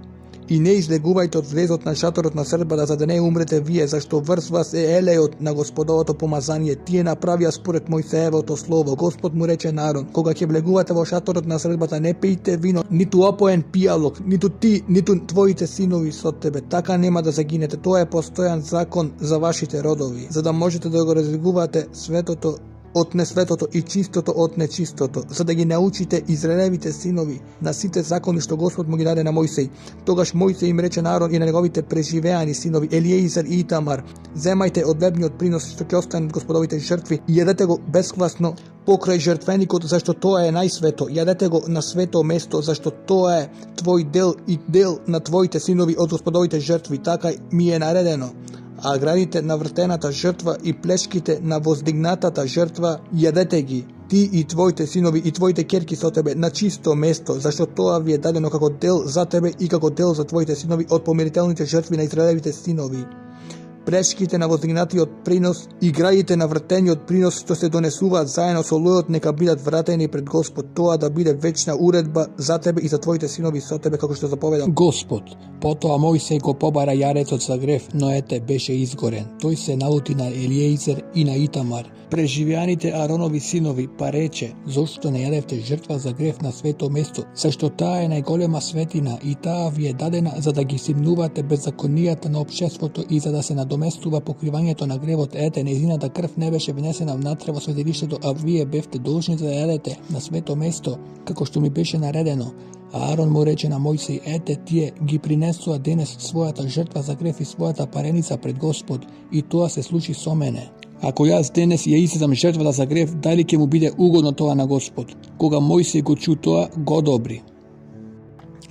И не излегувајте од влезот на шаторот на средбата, за да не умрете вие, зашто врз вас е елејот на Господовото помазание. Тие направија според Мојсеевото слово. Господ му рече на Арон: кога ќе влегувате во шаторот на средбата, не пијте вино, ниту опоен пијалок, ниту ти, ниту твоите синови со тебе. Така нема да загинете. Тоа е постојан закон за вашите родови, за да можете да го разликувате светото од несветото и чистото од нечистото, за да ги научите Израелевите синови на сите закони што Господ му ги даде на Мојсей. Тогаш Мојсей им рече на Арон и на неговите преживеани синови Елиеизер и Итамар: земајте од лебниот принос што ќе остане од Господовите жртви и јадете го бесквасно покрај жртвеникот, зашто тоа е најсвето. Јадете го на свето место, зашто тоа е твој дел и дел на твоите синови од Господовите жртви. Така ми е наредено. А граните на вртената жртва и плешките на воздигнатата жртва јадете ги, ти и твоите синови и твоите керки со тебе, на чисто место, зашто тоа ви е дадено како дел за тебе и како дел за твоите синови од помирителните жртви на Израелевите синови. Плешките на воздигнатиот принос и граите на вртениот принос што се донесуваат заедно со лојот нека бидат вратени пред Господ, тоа да биде вечна уредба за тебе и за твоите синови со тебе, како што заповедам Господ. Потоа Мојсей го побара јарецот за грев, но ете беше изгорен. Тој се налути на Елиеизер и на Итамар, преживеаните Аронови синови, па рече: зошто не јадевте жртва за грев на свето место, зашто таа е најголема светина и таа ви е дадена за да ги симнувате беззаконијата на општеството и за да се доместува покривањето на гревот. Ете, нејзината крв не беше внесена внатре во светилиштето, а вие бевте должни да јадете на свето место, како што ми беше наредено. А Арон му рече на Мојсей: ете, тие ги принесува денес својата жртва за грев и својата пареница пред Господ, и тоа се случи со мене. Ако јас денес ја изедам жртвата за грев, дали ќе му биде угодно тоа на Господ? Кога Мојсей го чу тоа, го одобри.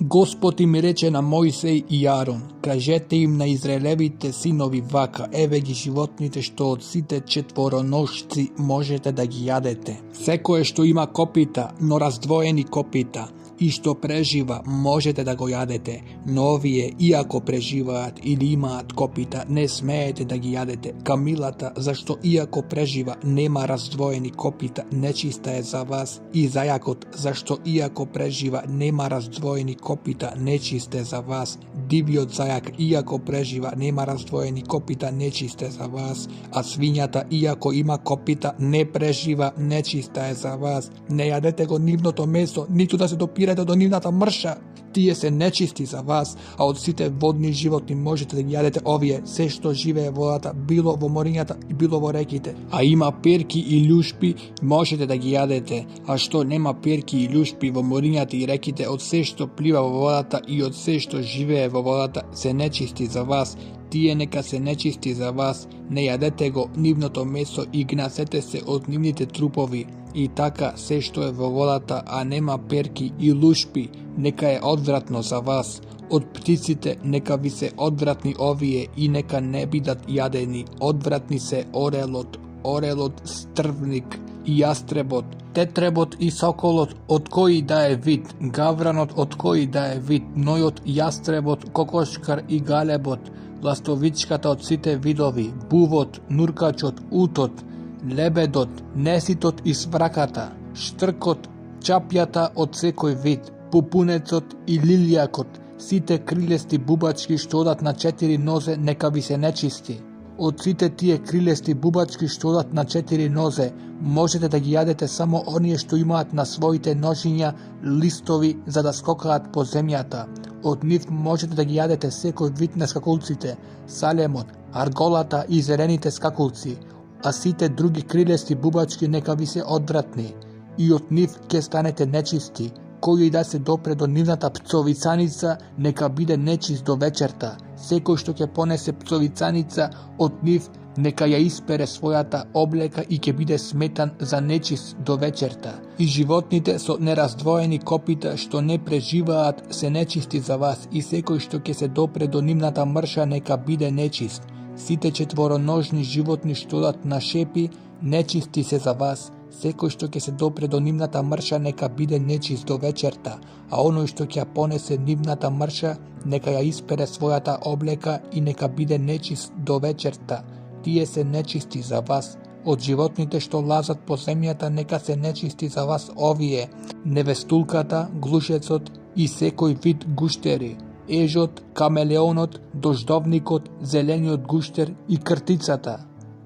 Господ им рече на Мојсей и Арон: кажете им на Израелевите синови вака: еве ги животните што од сите четвороножци можете да ги јадете. Секое што има копита, но раздвоени копита, и што прежива, можете да го јадете, но овие, иако преживаат или имаат копита, не смеете да ги јадете. Камилата, зашто иако прежива, нема раздвоени копита, нечиста е за вас, и зајакот, зашто иако прежива, нема раздвоени копита, нечист е за вас. Дивиот зајак, иако прежива, нема раздвоени копита, нечист е за вас, а свињата, иако има копита, не прежива, нечиста е за вас. Не јадете го нивното месо, ниту да се допирате до нивната мрша. Тие се нечисти за вас, а од сите водни животни можете да ги јадете овие, се што живее во водата, било во морињата и било во реките. А има перки и љушпи, можете да ги јадете, а што нема перки и љушпи во морињата и реките, од се што плива во водата и од се што живее во водата, се нечисти за вас. Тие нека се нечисти за вас, не јадете го нивното месо и гнасете се од нивните трупови. И така се што е во водата, а нема перки и лушпи, нека е одвратно за вас. Од птиците нека ви се одвратни овие и нека не бидат јадени. Одвратни се орелот, стрвник и јастребот, тетребот и соколот од кој да е вид, гавранот од кој да е вид, нојот, јастребот, кокошкар и галебот, ластовичката од сите видови, бувот, нуркачот, утот, лебедот, неситот и свраката, штркот, чапјата од секој вид, пупунецот и лилјакот, сите крилести бубачки што одат на 4 нозе, нека ви се нечисти. Од сите тие крилести бубачки што одат на 4 нозе, можете да ги јадете само оние што имаат на своите ножиња листови за да скокаат по земјата. Од нив можете да ги јадете секој вид на скакулците, салемот, арголата и зелените скакулци, а сите други крилести бубачки нека ви се одвратни. И од нив ќе станете нечисти. Кој и да се допре до нивната пцовицаница, нека биде нечист до вечерта. Секој што ќе понесе пцовицаница од нив, нека ја испере својата облека и ќе биде сметан за нечист до вечерта. И животните со нераздвоени копита што не преживаат се нечисти за вас, и секој што ќе се допре до нивната мрша нека биде нечист. Сите четвороножни животни што одат на шепи, нечисти се за вас. Секој што ќе се допре до нивната мрша нека биде нечист до вечерта, а оној што ќе понесе нивната мрша нека ја испере својата облека и нека биде нечист до вечерта. Тие се нечисти за вас. Од животните што лазат по земјата, нека се нечисти за вас овие: невестулката, глушецот и секој вид гуштери, ежот, камелеонот, дождовникот, зелениот гуштер и кртицата.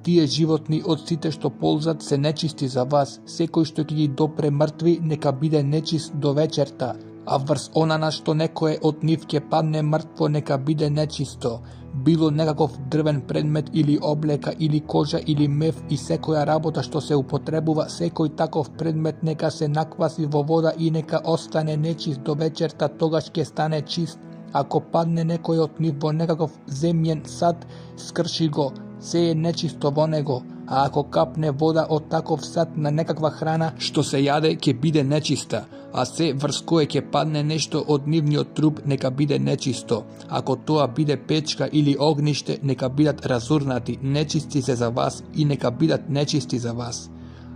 Тие животни од сите што ползат се нечисти за вас. Секој што ќе ги допре мртви, нека биде нечист до вечерта. А врз онана што некое од нив ќе падне мртво, нека биде нечисто. Било некаков дрвен предмет или облека или кожа или мев и секоја работа што се употребува, секој таков предмет нека се накваси во вода и нека остане нечист до вечерта, тогаш ќе стане чист. Ако падне некој од нив во некаков земјен сад, скрши го, се е нечисто во него. А ако капне вода од таков сад на некаква храна што се јаде, ќе биде нечиста. А се врз кое ќе падне нешто од нивниот труп, нека биде нечисто. Ако тоа биде печка или огниште, нека бидат разурнати, нечисти се за вас и нека бидат нечисти за вас.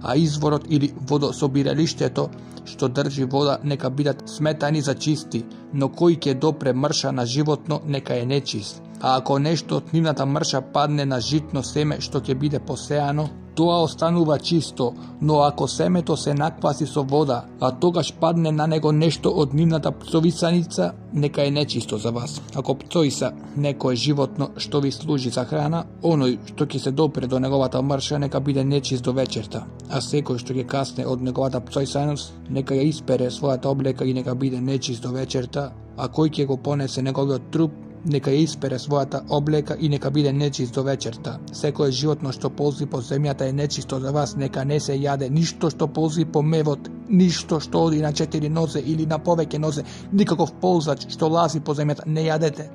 А изворот или водособиралиштето што држи вода, нека бидат сметани за чисти, но кој ќе допре мрша на животно, нека е нечист. А ако нешто од нивната мрша падне на житно семе што ќе биде посеано, тоа останува чисто, но ако семето се накваси со вода, а тогаш падне на него нешто од нивната пцовисаница, нека е нечисто за вас. Ако пцоиса некое животно што ви служи за храна, оној што ќе се допре до неговата мрша, нека биде нечист до вечерта. А секој што ќе касне од неговата пцоисаност, нека ја испере својата облека и нека биде нечист до вечерта, а кој ќе го понесе неговиот труп, нека ја испере својата облека и нека биде нечист до вечерта. Секое животно што ползи по земјата е нечисто за вас, нека не се јаде. Ништо што ползи по мевот, ништо што оди на 4 нозе или на повеќе нозе, никаков ползач што лази по земјата, не јадете.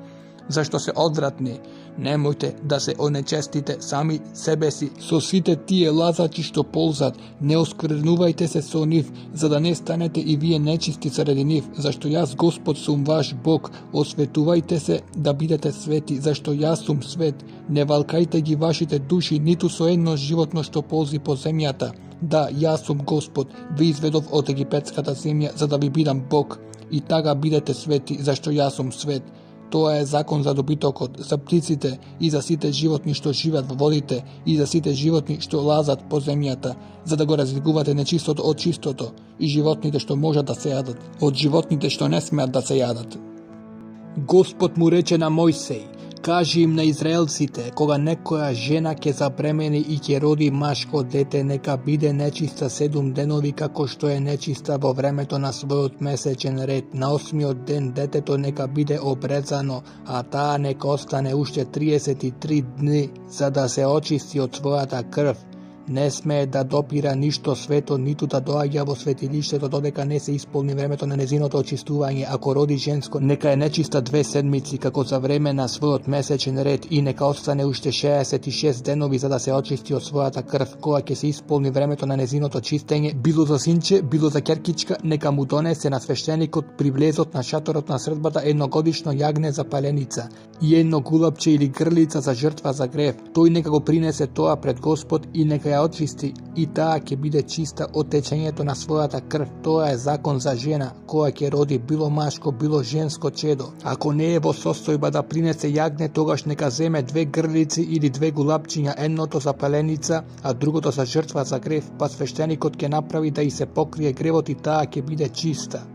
Зашто се одвратни. Немојте да се онечестите сами себе си со сите тие лазачи што ползат. Не осквернувајте се со нив, за да не станете и вие нечисти заради нив, зашто јас Господ сум ваш Бог. Осветувајте се да бидете свети, зашто јас сум свет. Не валкајте ги вашите души ниту со едно животно што ползи по земјата. Да, јас сум Господ, ви изведов од египетската земја за да ви бидам Бог. И тага бидете свети, зашто јас сум свет. Тоа е закон за добитокот, за птиците и за сите животни што живеат во водите и за сите животни што лазат по земјата, за да го разликувате нечистото од чистото и животните што можат да се јадат од животните што не смеат да се јадат. Господ му рече на Мојсеј: кажи им на израелците, кога некоја жена ќе запремени и ќе роди машко дете, нека биде нечиста 7 денови како што е нечиста во времето на својот месечен ред. На 8-миот ден детето нека биде обрезано, а таа нека остане уште 33 дни за да се очисти од својата крв. Не смее да допира ништо свето, ниту да доаѓа во светилиштето додека не се исполни времето на незиното очистување. Ако роди женско, нека е нечиста 2 седмици како за време на својот месечен ред и нека остане уште 66 денови за да се очисти од својата крв. Кога ќе се исполни времето на незиното чистење, било за синче, било за ќеркичка, нека му донесе на свештеникот при влезот на шаторот на средбата едногодишно јагне за паленица и едно гулапче или грлица за жртва за грев. Тој нека го принесе тоа пред Господ и нека ја очисти, и таа ќе биде чиста од течењето на својата крв. Тоа е закон за жена која ќе роди било машко, било женско чедо. Ако не е во состојба да принесе јагне, тогаш нека земе 2 грлици или 2 гулапчиња, едното за паленица, а другото за жртва за грев, па свештеникот ќе направи да и се покрие гревот и таа ќе биде чиста.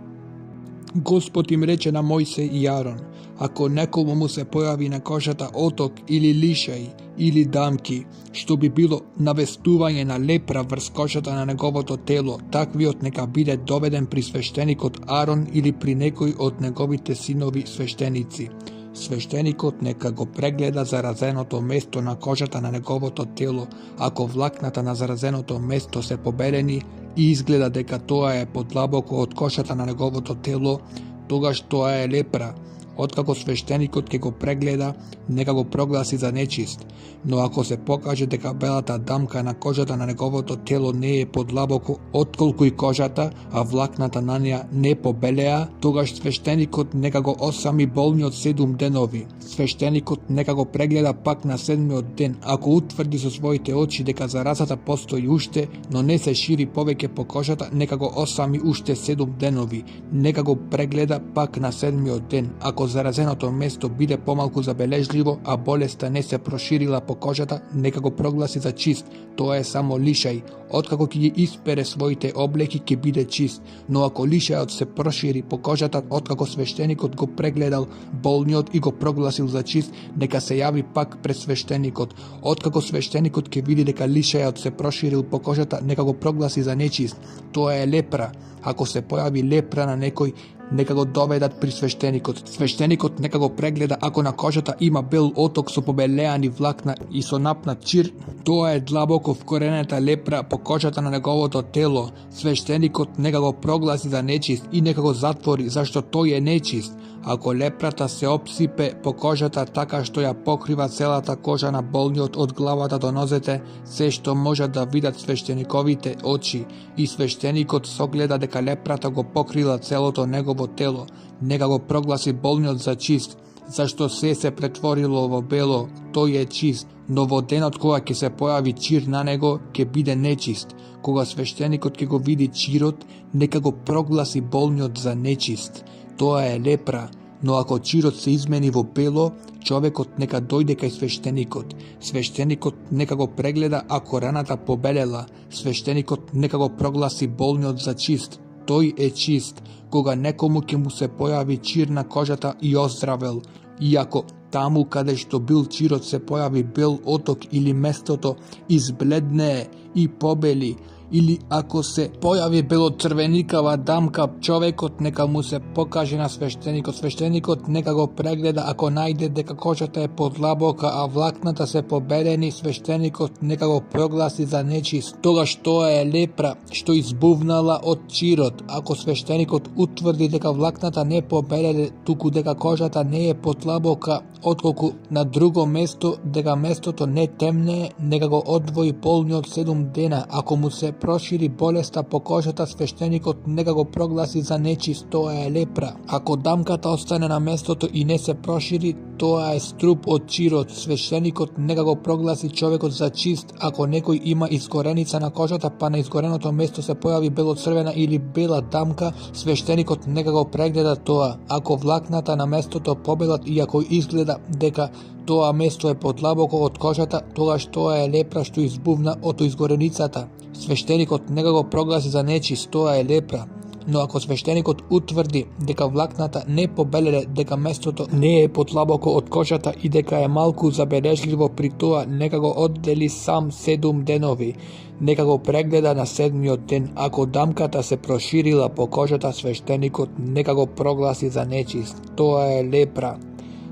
Господ им рече на Мојсеј и Арон: ако некому му се појави на кожата оток или лишај или дамки, што би било навестување на лепра врз кожата на неговото тело, таквиот нека биде доведен при свештеникот Арон или при некој од неговите синови свештеници. Свештеникот нека го прегледа заразеното место на кожата на неговото тело. Ако влакната на заразеното место се побелени и изгледа дека тоа е подлабоко од кожата на неговото тело, тогаш тоа е лепра. Откако свештеникот ќе го прегледа, нека го прогласи за нечист. Но ако се покаже дека белата дамка на кожата на неговото тело не е подлабоко отколку и кожата, а влакната на неа не побелеа, тогаш свештеникот нека го осами болниот 7 денови. Свештеникот нека го прегледа пак на 7-миот ден. Ако утврди со своите очи дека заразата постои уште, но не се шири повеќе по кожата, нека го осами уште 7 денови. Нека го прегледа пак на 7-миот ден. Ако Ако заразеното место биде помалку забележливо, а болеста не се проширила по кожата, нека го прогласи за чист. Тоа е само лишај. Откако ќе ги испере своите облеки, ќе биде чист. Но ако лишајот се прошири по кожата, откако свештеникот го прегледал болниот и го прогласил за чист, нека се јави пак пред свештеникот. Откако свештеникот ќе види дека лишајот се проширил по кожата, нека го прогласи за нечист. Тоа е лепра. Ако се појави лепра на некој, нека го доведат при свештеникот. Свештеникот нека го прегледа ако на кожата има бел оток со побелеани влакна и со напнат чир, тоа е длабоко вкоренета лепра по кожата на неговото тело. Свештеникот нека го прогласи за нечист и нека го затвори, зашто тој е нечист. Ако лепрата се обсипе по кожата така што ја покрива целата кожа на болниот од главата до нозете, се што можат да видат свештениковите очи, и свештеникот согледа дека лепрата го покрила целото негово тело, нека го прогласи болниот за чист, зашто се претворило во бело, тој е чист, но во денот кога ќе се појави чир на него, ќе биде нечист. Кога свештеникот ќе го види чирот, нека го прогласи болниот за нечист. Тоа е лепра, но ако чирот се измени во бело, човекот нека дојде кај свештеникот. Свештеникот нека го прегледа ако раната побелела. Свештеникот нека го прогласи болниот за чист. Тој е чист. Кога некому ќе му се појави чир на кожата и оздравел, иако таму каде што бил чирот се појави бел оток или местото избледнее и побели, или ако се појави белоцрвеникава дамка, човекот нека му се покаже на свештеникот. Свештеникот нека го прегледа ако најде дека кожата е подлабока, а влакната се побелени, свештеникот нека го прогласи за нечист. Тогаш тоа е лепра што избувнала од чирот. Ако свештеникот утврди дека влакната не побелеле, туку дека кожата не е подлабока отколку на друго место, дека местото не темнее, нека го одвои болниот 7 дена. Ако му се прошири болеста по кожата, свештеникот нека го прогласи за нечист, тоа е лепра. Ако дамката остане на местото и не се прошири, тоа е струп од чирот. Свештеникот нека го прогласи човекот за чист. Ако некој има изгореница на кожата, па на изгореното место се појави белоцрвена или бела дамка, свештеникот нека го прегледа тоа. Ако влакната на местото побелат и ако изгледа дека тоа место е подлабоко од кожата, тогаш тоа е лепра што избувна од изгореницата. Свештеникот нека го прогласи за нечист, тоа е лепра. Но ако свештеникот утврди дека влакната не побелеле, дека местото не е подлабоко од кожата и дека е малку забележливо при тоа, нека го оддели сам 7 денови. Нека го прегледа на 7-миот ден. Ако дамката се проширила по кожата, свештеникот нека го прогласи за нечист. Тоа е лепра.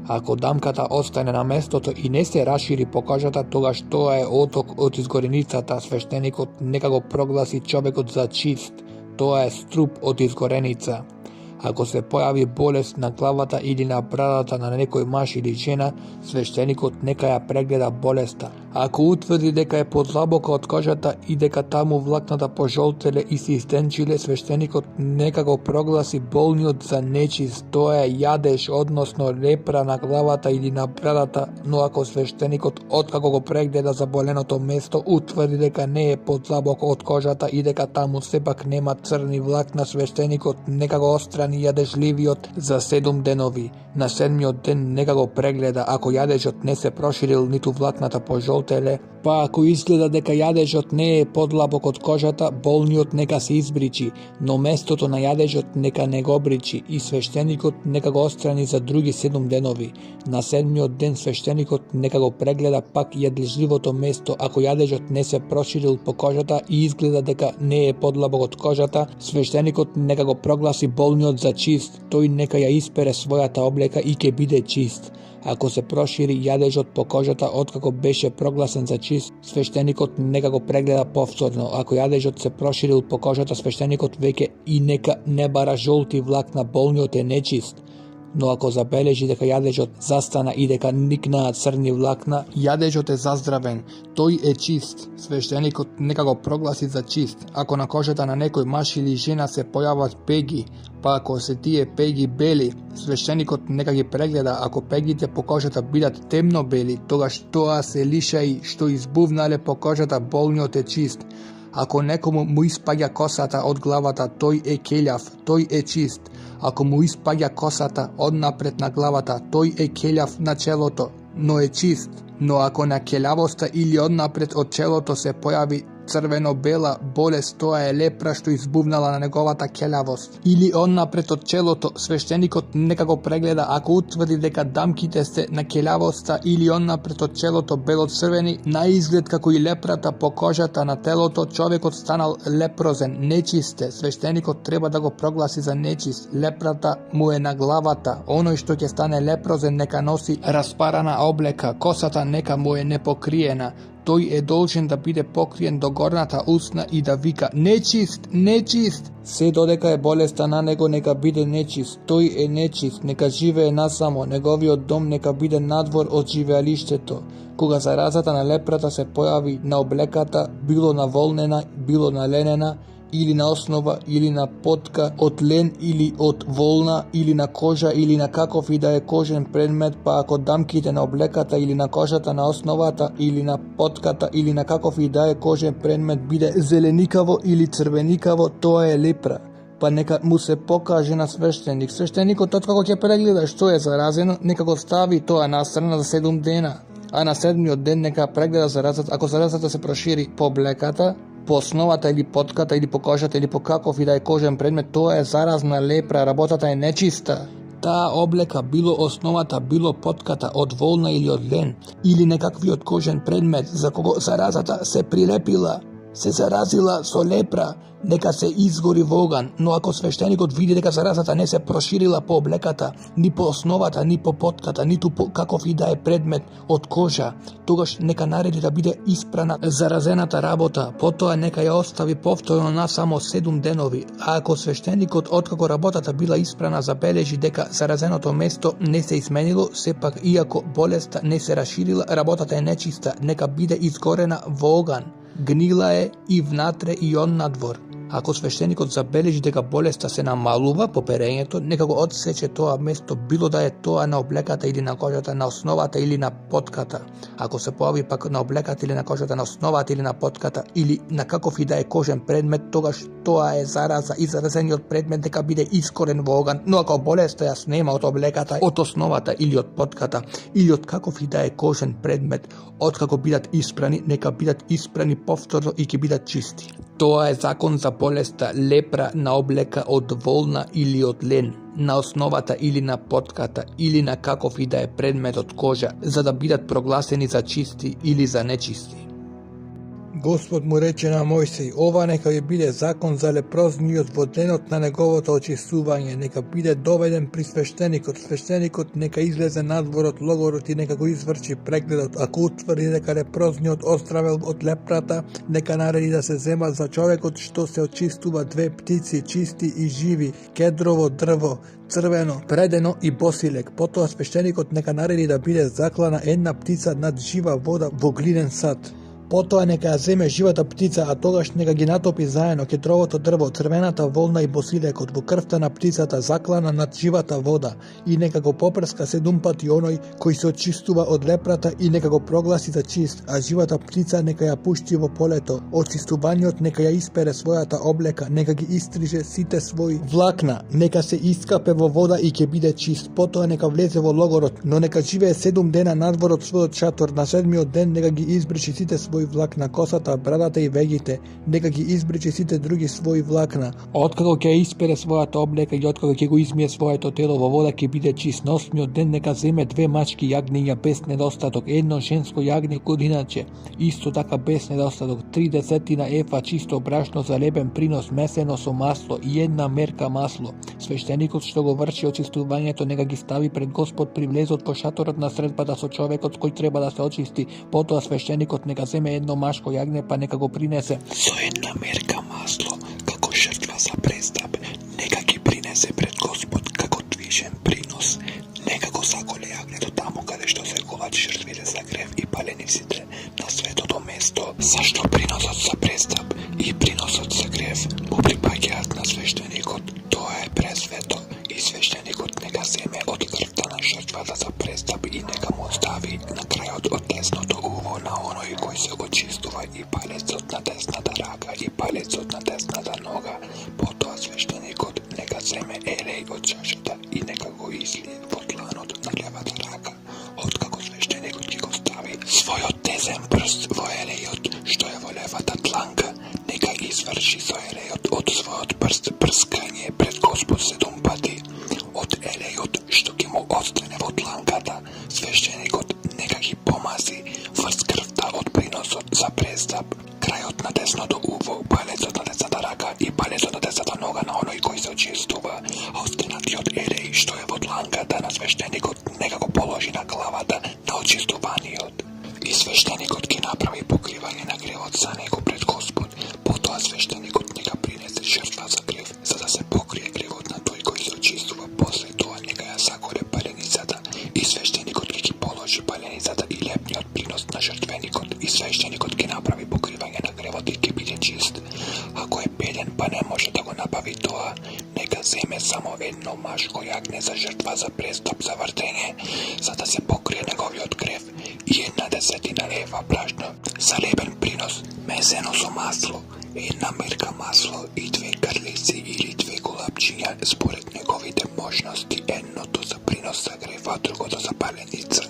Ако дамката остане на местото и не се расшири по кожата, тогаш тоа е оток од изгореницата. Свештеникот нека го прогласи човекот за чист. Тоа е струп од изгореница. Ако се појави болест на главата или на брадата на некој маж или жена, свештеникот нека ја прегледа болеста. Ако утврди дека е подлабока од кожата и дека таму влакната пожолтеле и се истенчиле, свештеникот нека го прогласи болниот за нечист. Тоа е јадеж, односно лепра на главата или на брадата, но ако свештеникот откако го прегледа заболеното место утврди дека не е подлабоко од кожата и дека таму сепак нема црни влакна, свештеникот нека го острани јадежливиот за 7 денови. На 7-миот ден нека го прегледа. Ако јадежот не се проширил ниту влакната пожолтеле, па ако изгледа дека јадежот не е подлабок од кожата, болниот нека се избричи, но местото на јадежот нека не го бричи и свештеникот нека го острани за други 7 денови. На 7-миот ден свештеникот нека го прегледа пак јадлежливото место. Ако јадежот не се проширил по кожата и изгледа дека не е подлабок од кожата, свештеникот нека го прогласи болниот за чист. Тој нека ја испере својата облека и ќе биде чист. Ако се прошири јадежот по кожата откако беше прогласен за чист, свештеникот нека го прегледа повторно. Ако јадежот се проширил по кожата, свештеникот веќе и нека не бара жолти влакна, болниот е нечист. Но ако забележи дека јадежот застана и дека никнаа црни влакна, јадежот е заздравен, тој е чист. Свештеникот нека го прогласи за чист. Ако на кожата на некој маж или жена се појават пеги, па ако се тие пеги бели, свештеникот нека ги прегледа. Ако пегите по кожата бидат темно бели, тогаш тоа се лишаи што избувнале по кожата, болниот е чист. Ако некому му испаѓа косата од главата, тој е келјав, тој е чист. Ако му испаѓа косата однапред на главата, тој е келјав на челото, но е чист. Но ако на келјавоста или однапред од челото се појави црвено-бела болест, тоа е лепра што избувнала на неговата келјавост. Или однапред од челото, свештеникот нека го прегледа, ако утврди дека дамките се на келјавоста или однапред од челото белоцрвени, на изглед како и лепрата по кожата на телото, човекот станал лепрозен, нечисте. Свештеникот треба да го прогласи за нечист. Лепрата му е на главата. Оној што ќе стане лепрозен нека носи распарана облека, косата нека му е непокриена. Тој е должен да биде покриен до горната усна и да вика нечист, нечист. Се додека е болеста на него, нека биде нечист. Тој е нечист, нека живее насамо, неговиот дом нека биде надвор од живеалиштето. Кога заразата на лепрата се појави на облеката, било на волнена, било на ленена, или на основа, или на потка, од лен или од волна, или на кожа, или на каков и да е кожен предмет, па ако дамките на облеката или на кожата на основата, или на потката, или на каков и да е кожен предмет биде зеленикаво или црвеникаво, тоа е лепра. Па нека му се покаже на свештеник. Свештеникот откако ќе прегледа што е заразено, нека го стави тоа настрана за 7 дена. А на 7-миот ден нека прегледа заразата. Ако заразата се прошири по облеката, по основата или потката или по кожата или по каков и да е кожен предмет, тоа е заразна лепра, работата е нечиста. Таа облека, било основата, било потката од волна или од лен, или некаквиот кожен предмет за кого заразата се прилепила, се заразила со лепра, нека се изгори во оган. Но ако свештеникот види дека заразата не се проширила по облеката, ни по основата, ни по потката, ниту по каков и да е предмет од кожа, тогаш нека нареди да биде испрана заразената работа, потоа нека ја остави повторно на само 7 денови. А ако свештеникот откако работата била испрана забележи дека заразеното место не се изменило, сепак иако болеста не се расширила, работата е нечиста, нека биде изгорена во оган. Гнила е и внатре и однадвор. Ако свештеникот забележи дека болеста се намалува по перењето, нека го одсече тоа место, било да е тоа на облеката или на кожата на основата или на потката. Ако се појави пак на облеката или на кожата на основата или на потката или на каков и да е кожен предмет, тогаш тоа е зараза и заразениот предмет дека биде искорен во оган. Но ако болеста ја снема од облеката, од основата или од потката или од каков и да е кожен предмет, откако бидат испрани, нека бидат испрани повторно и ќе бидат чисти. Тоа е закон за болеста лепра на облека од волна или од лен, на основата или на потката или на каков и да е предмет од кожа, за да бидат прогласени за чисти или за нечисти. Господ му рече на Мојсей, ова нека ја биде закон за лепрозниот во денот на неговото очистување, нека биде доведен при свештеникот. Свештеникот нека излезе надвор од логорот и нека го изврши прегледот. Ако утврди дека лепрозниот оздравел од лепрата, нека нареди да се земат за човекот што се очистува 2 птици, чисти и живи, кедрово дрво, црвено, предено и босилек. Потоа свештеникот нека нареди да биде заклана една птица над жива вода во глинен сад. Потоа нека ја земе живата птица, а тогаш нека ги натопи заедно кедровото дрво, црвената волна и босилекот во крвта на птицата заклана над живата вода и нека го попрска 7 пати оној кој се очистува од лепрата и нека го прогласи за чист, а живата птица нека ја пушти во полето. Очистувањот нека ја испере својата облека, нека ги истриже сите своји влакна, нека се искапе во вода и ќе биде чист. Потоа нека влезе во логорот, но нека живее 7 дена надвор од својот шатор. На 7-миот ден нека ги избричи сите своји влакна, косата, брадата и вегите, нека ги избричи сите други своји влакна. Откако ќе испере својата облека и откако ќе го измие своето тело во вода, ќе биде чист. На 8-миот ден нека земе 2 мачки јагниња без недостаток, едно женско јагне годиначе, исто така без недостаток, 30 ефа чисто брашно за лебен принос месено со масло и 1 мерка масло. Свештеникот што го врши очистувањето нека ги стави пред Господ при влезот во шаторот на средбата со човекот кој треба да се очисти. Потоа свештеникот нека земе едно машко јагне, па нека го принесе со 1 мерка масло како жртва за престап, нека ги принесе пред Господ како движен принос. Нека го заколе јагнето таму каде што се коват жртвите за грев и палениците на светото место. Зашто приносот за престап и приносот за грев му припаѓаат на свештеникот? Тоа е пресвето и свештеникот нека земе од крвта на жртвата за престап и нека му остави на крајот од десното уво на оној кој се очистува и палецот на десната рака и uzeme елей od čašата и нека го излие во дланот на левата рака, откако свештеникот ќе го стави својот десен прст во елејот што е во левата дланка, нека изврши со елејот од својот прст прскање пред Господ 7 пати. Од елејот што ќе му остане во дланката, свештеникот нека ги помази врз крвта од приносот за престап, крајот на десното уво, палецот на десната рака и палецот на десната нога на оној кој се очистува, а останатиот елеј што е во дланката на свештеникот нека го положи на главата на очистуваниот. И свештеникот ќе направи покривање на гревот за него пред Господ. Потоа свештеникот нека принесе жртва за грев, за да се покрие гревот на тој кој се очистува. После тоа нека ја заколе паленицата и свештеникот ќе ги положи паленицата и лепниот принос на жртвеникот и свештеникот ќе направи покривање на гревот и ќе биде чист. Ако е беден па не може да го направи тоа, нека земе само едно машко јагне за жртва за престап за вртење, за да се покрие неговиот грев, и 1/10 ева брашно за лебен принос, месено со масло, 1 мерка масло и 2 крлици или 2 голапчиња според неговите можности, едното за принос за грев, а другото за паленица.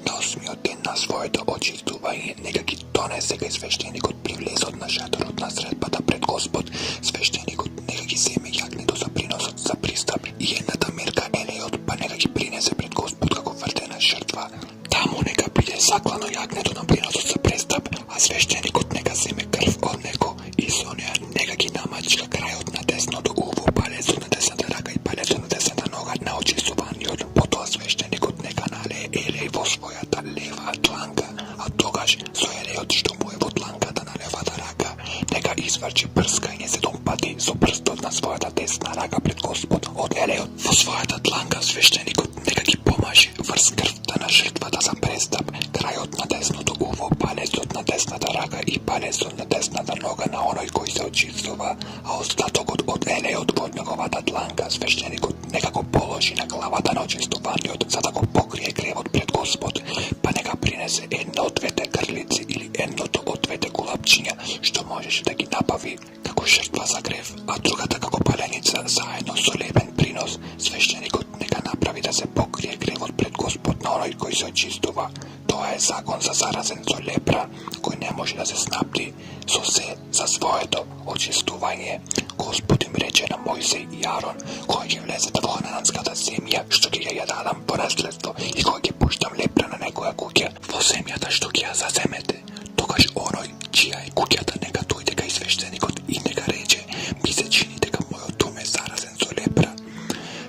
На 8-миот ден на своето очистување нека ги донесе кај свештеникот при влезот на шаторот на средбата пред Господ. Свештеникот нека ги земе јагнето за приносот за пристап и 1 мерка елејот, па нека ги принесе пред Господ како вртена жртва. Таму нека биде заклано јагнето на приносот за престап, а свештеникот нека земе крв од него и со неа нека ги намачка крајот на десното уво, палецот на десната рака и палецот на десната нога на очистуваниот. Потоа свештеникот нека налее елеј во својата лева дланка, а тогаш со елејот што му е во дланката на левата рака нека изврши прскање 7 пати со прстот на својата десна рака пред Господ од елејот во својата дланка. Свештеникот нека ги помаже врз крвта на жртвата за престап, крајот на десното уво, палецот на десната рака и палецот на десната нога на оној кој се очистува, а остатокот од елејот во неговата дланка свештеникот нека го положи на главата на очистуваниот, за да го покрие гревот пред Господ, па нека принесе една од двете крлици или едното од двете голапчиња што можеше да ги набави како жртва за грев, а другата како паленица заедно со лебен принос. Свештеникот нека направи да се покрие гревот пред Господ на оној кој се очистува. Тоа е закон за заразен со лепра, кој не може да се снабди со се за своето очистување. Господ им рече на Мојсей и Арон, кој ќе влезете во хананската земја, што ќе ја дадам по наследство и кој ќе пуштам лепра на некоја куќа во земјата што ќе ја заземете. Тогаш оној чија е куќата нека дојде кај свештеникот и нека рече: ми се чини дека мојот дом е заразен со лепра.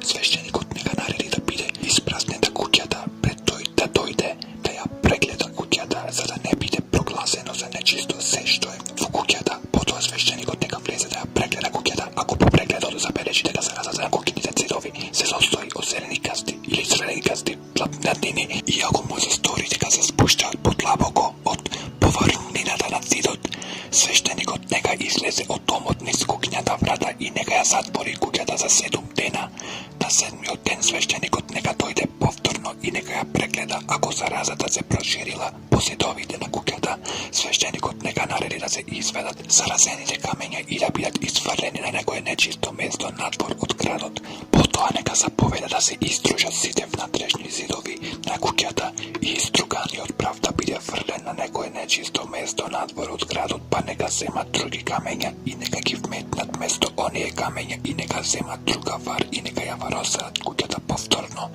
Свештеникот нека нареди да биде испразнета куќата пред тој да дојде да ја прегледа куќата, за да не биде прогласено за нечисто се што е во куќата. Потоа свештеникот нека влезе да ја прегледа куќата. Ако по прегледот забележи дека заразата на куќините цидови се состои од зеленикасти или црвеникасти платнатини, и ако му се стори дека се спуштаат подлабоко од поврхнината на цидот, свештеникот нека излезе од домот низ куќната врата и нека ја затвори куќата за 7 дена. На 7-миот ден свештеникот нека дојде повторно и нека ја прегледа. Ако заразата се проширила по седовите на куќата, свештеникот нека нареди да се изведат заразените камења и да бидат изфрлени на некое нечисто место надвор од градот. Потоа нека заповеда да се истружат сите внатрешни зидови на куќата и иструганиот прав да биде фрлен на некое нечисто место надвор од градот, па нека земат други камења и нека ги вметнат место оние камења и нека земат друга вар и нека ја варосат куќата повторно.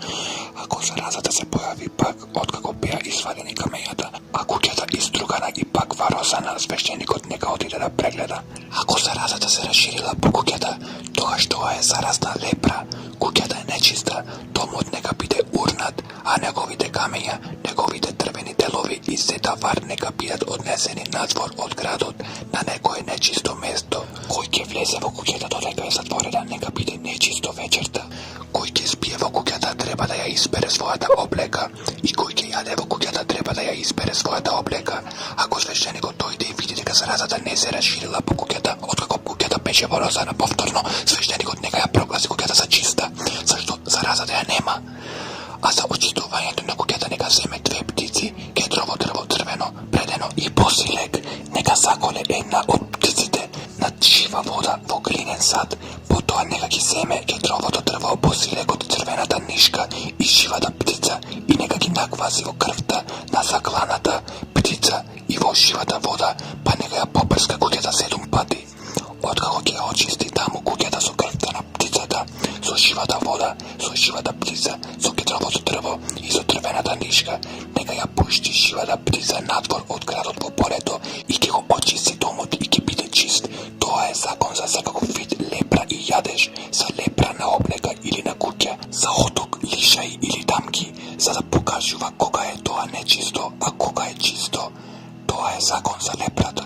Ако заразата се појави пак откако беа извадени камењата, а куќата истругана и пак варосана, свештеникот нека отиде да прегледа. Ако заразата се расширила по куќата, тогаш тоа е заразна лепра. Куќата е нечиста, домот нека биде урнат, а неговите камења, неговите дрвени делови и сета вар нека бидат однесени надвор од градот на некое нечисто место. Кој ќе влезе во куќата додека е затворена, нека биде нечисто вечерта. Кој ќе спие во куќата треба да ја избере својата облека, и кој ќе јаде во куќата треба да ја избере својата облека. Ако свештеникот дојде и види дека заразата не се расширила по куќата, откако куќата беше ворозана повторно, свештеникот нека ја прогласи куќата за чиста, зашто заразата ја нема. А за очистувањето на куќата нека земе 2 птици, кедрово дрво црвено, предено и босилек. Нека заколе една од птиците над жива вода во глинен сад. Потоа Тоа нека ги земе кетровото дрво, босилек од црвената нишка и живата птица и нека ги наквази во крвта на закланата птица и во живата вода, па нека ја попрска куќата 7 пати. Откако ќе очисти таму куќата со крвта на птицата, со живата вода, со живата птица, со кетровото дрво и со црвената нишка, нека ја пушти живата птица надвор од градот во полето и ќе го очисти домот и ќе биде чист. Тоа е закон за секаков вид лепра и јадеж, за лепра на облека или на куќа, за оток, лишај или дамки, за да покажува кога е тоа нечисто, а кога е чисто. Тоа е закон за лепрата.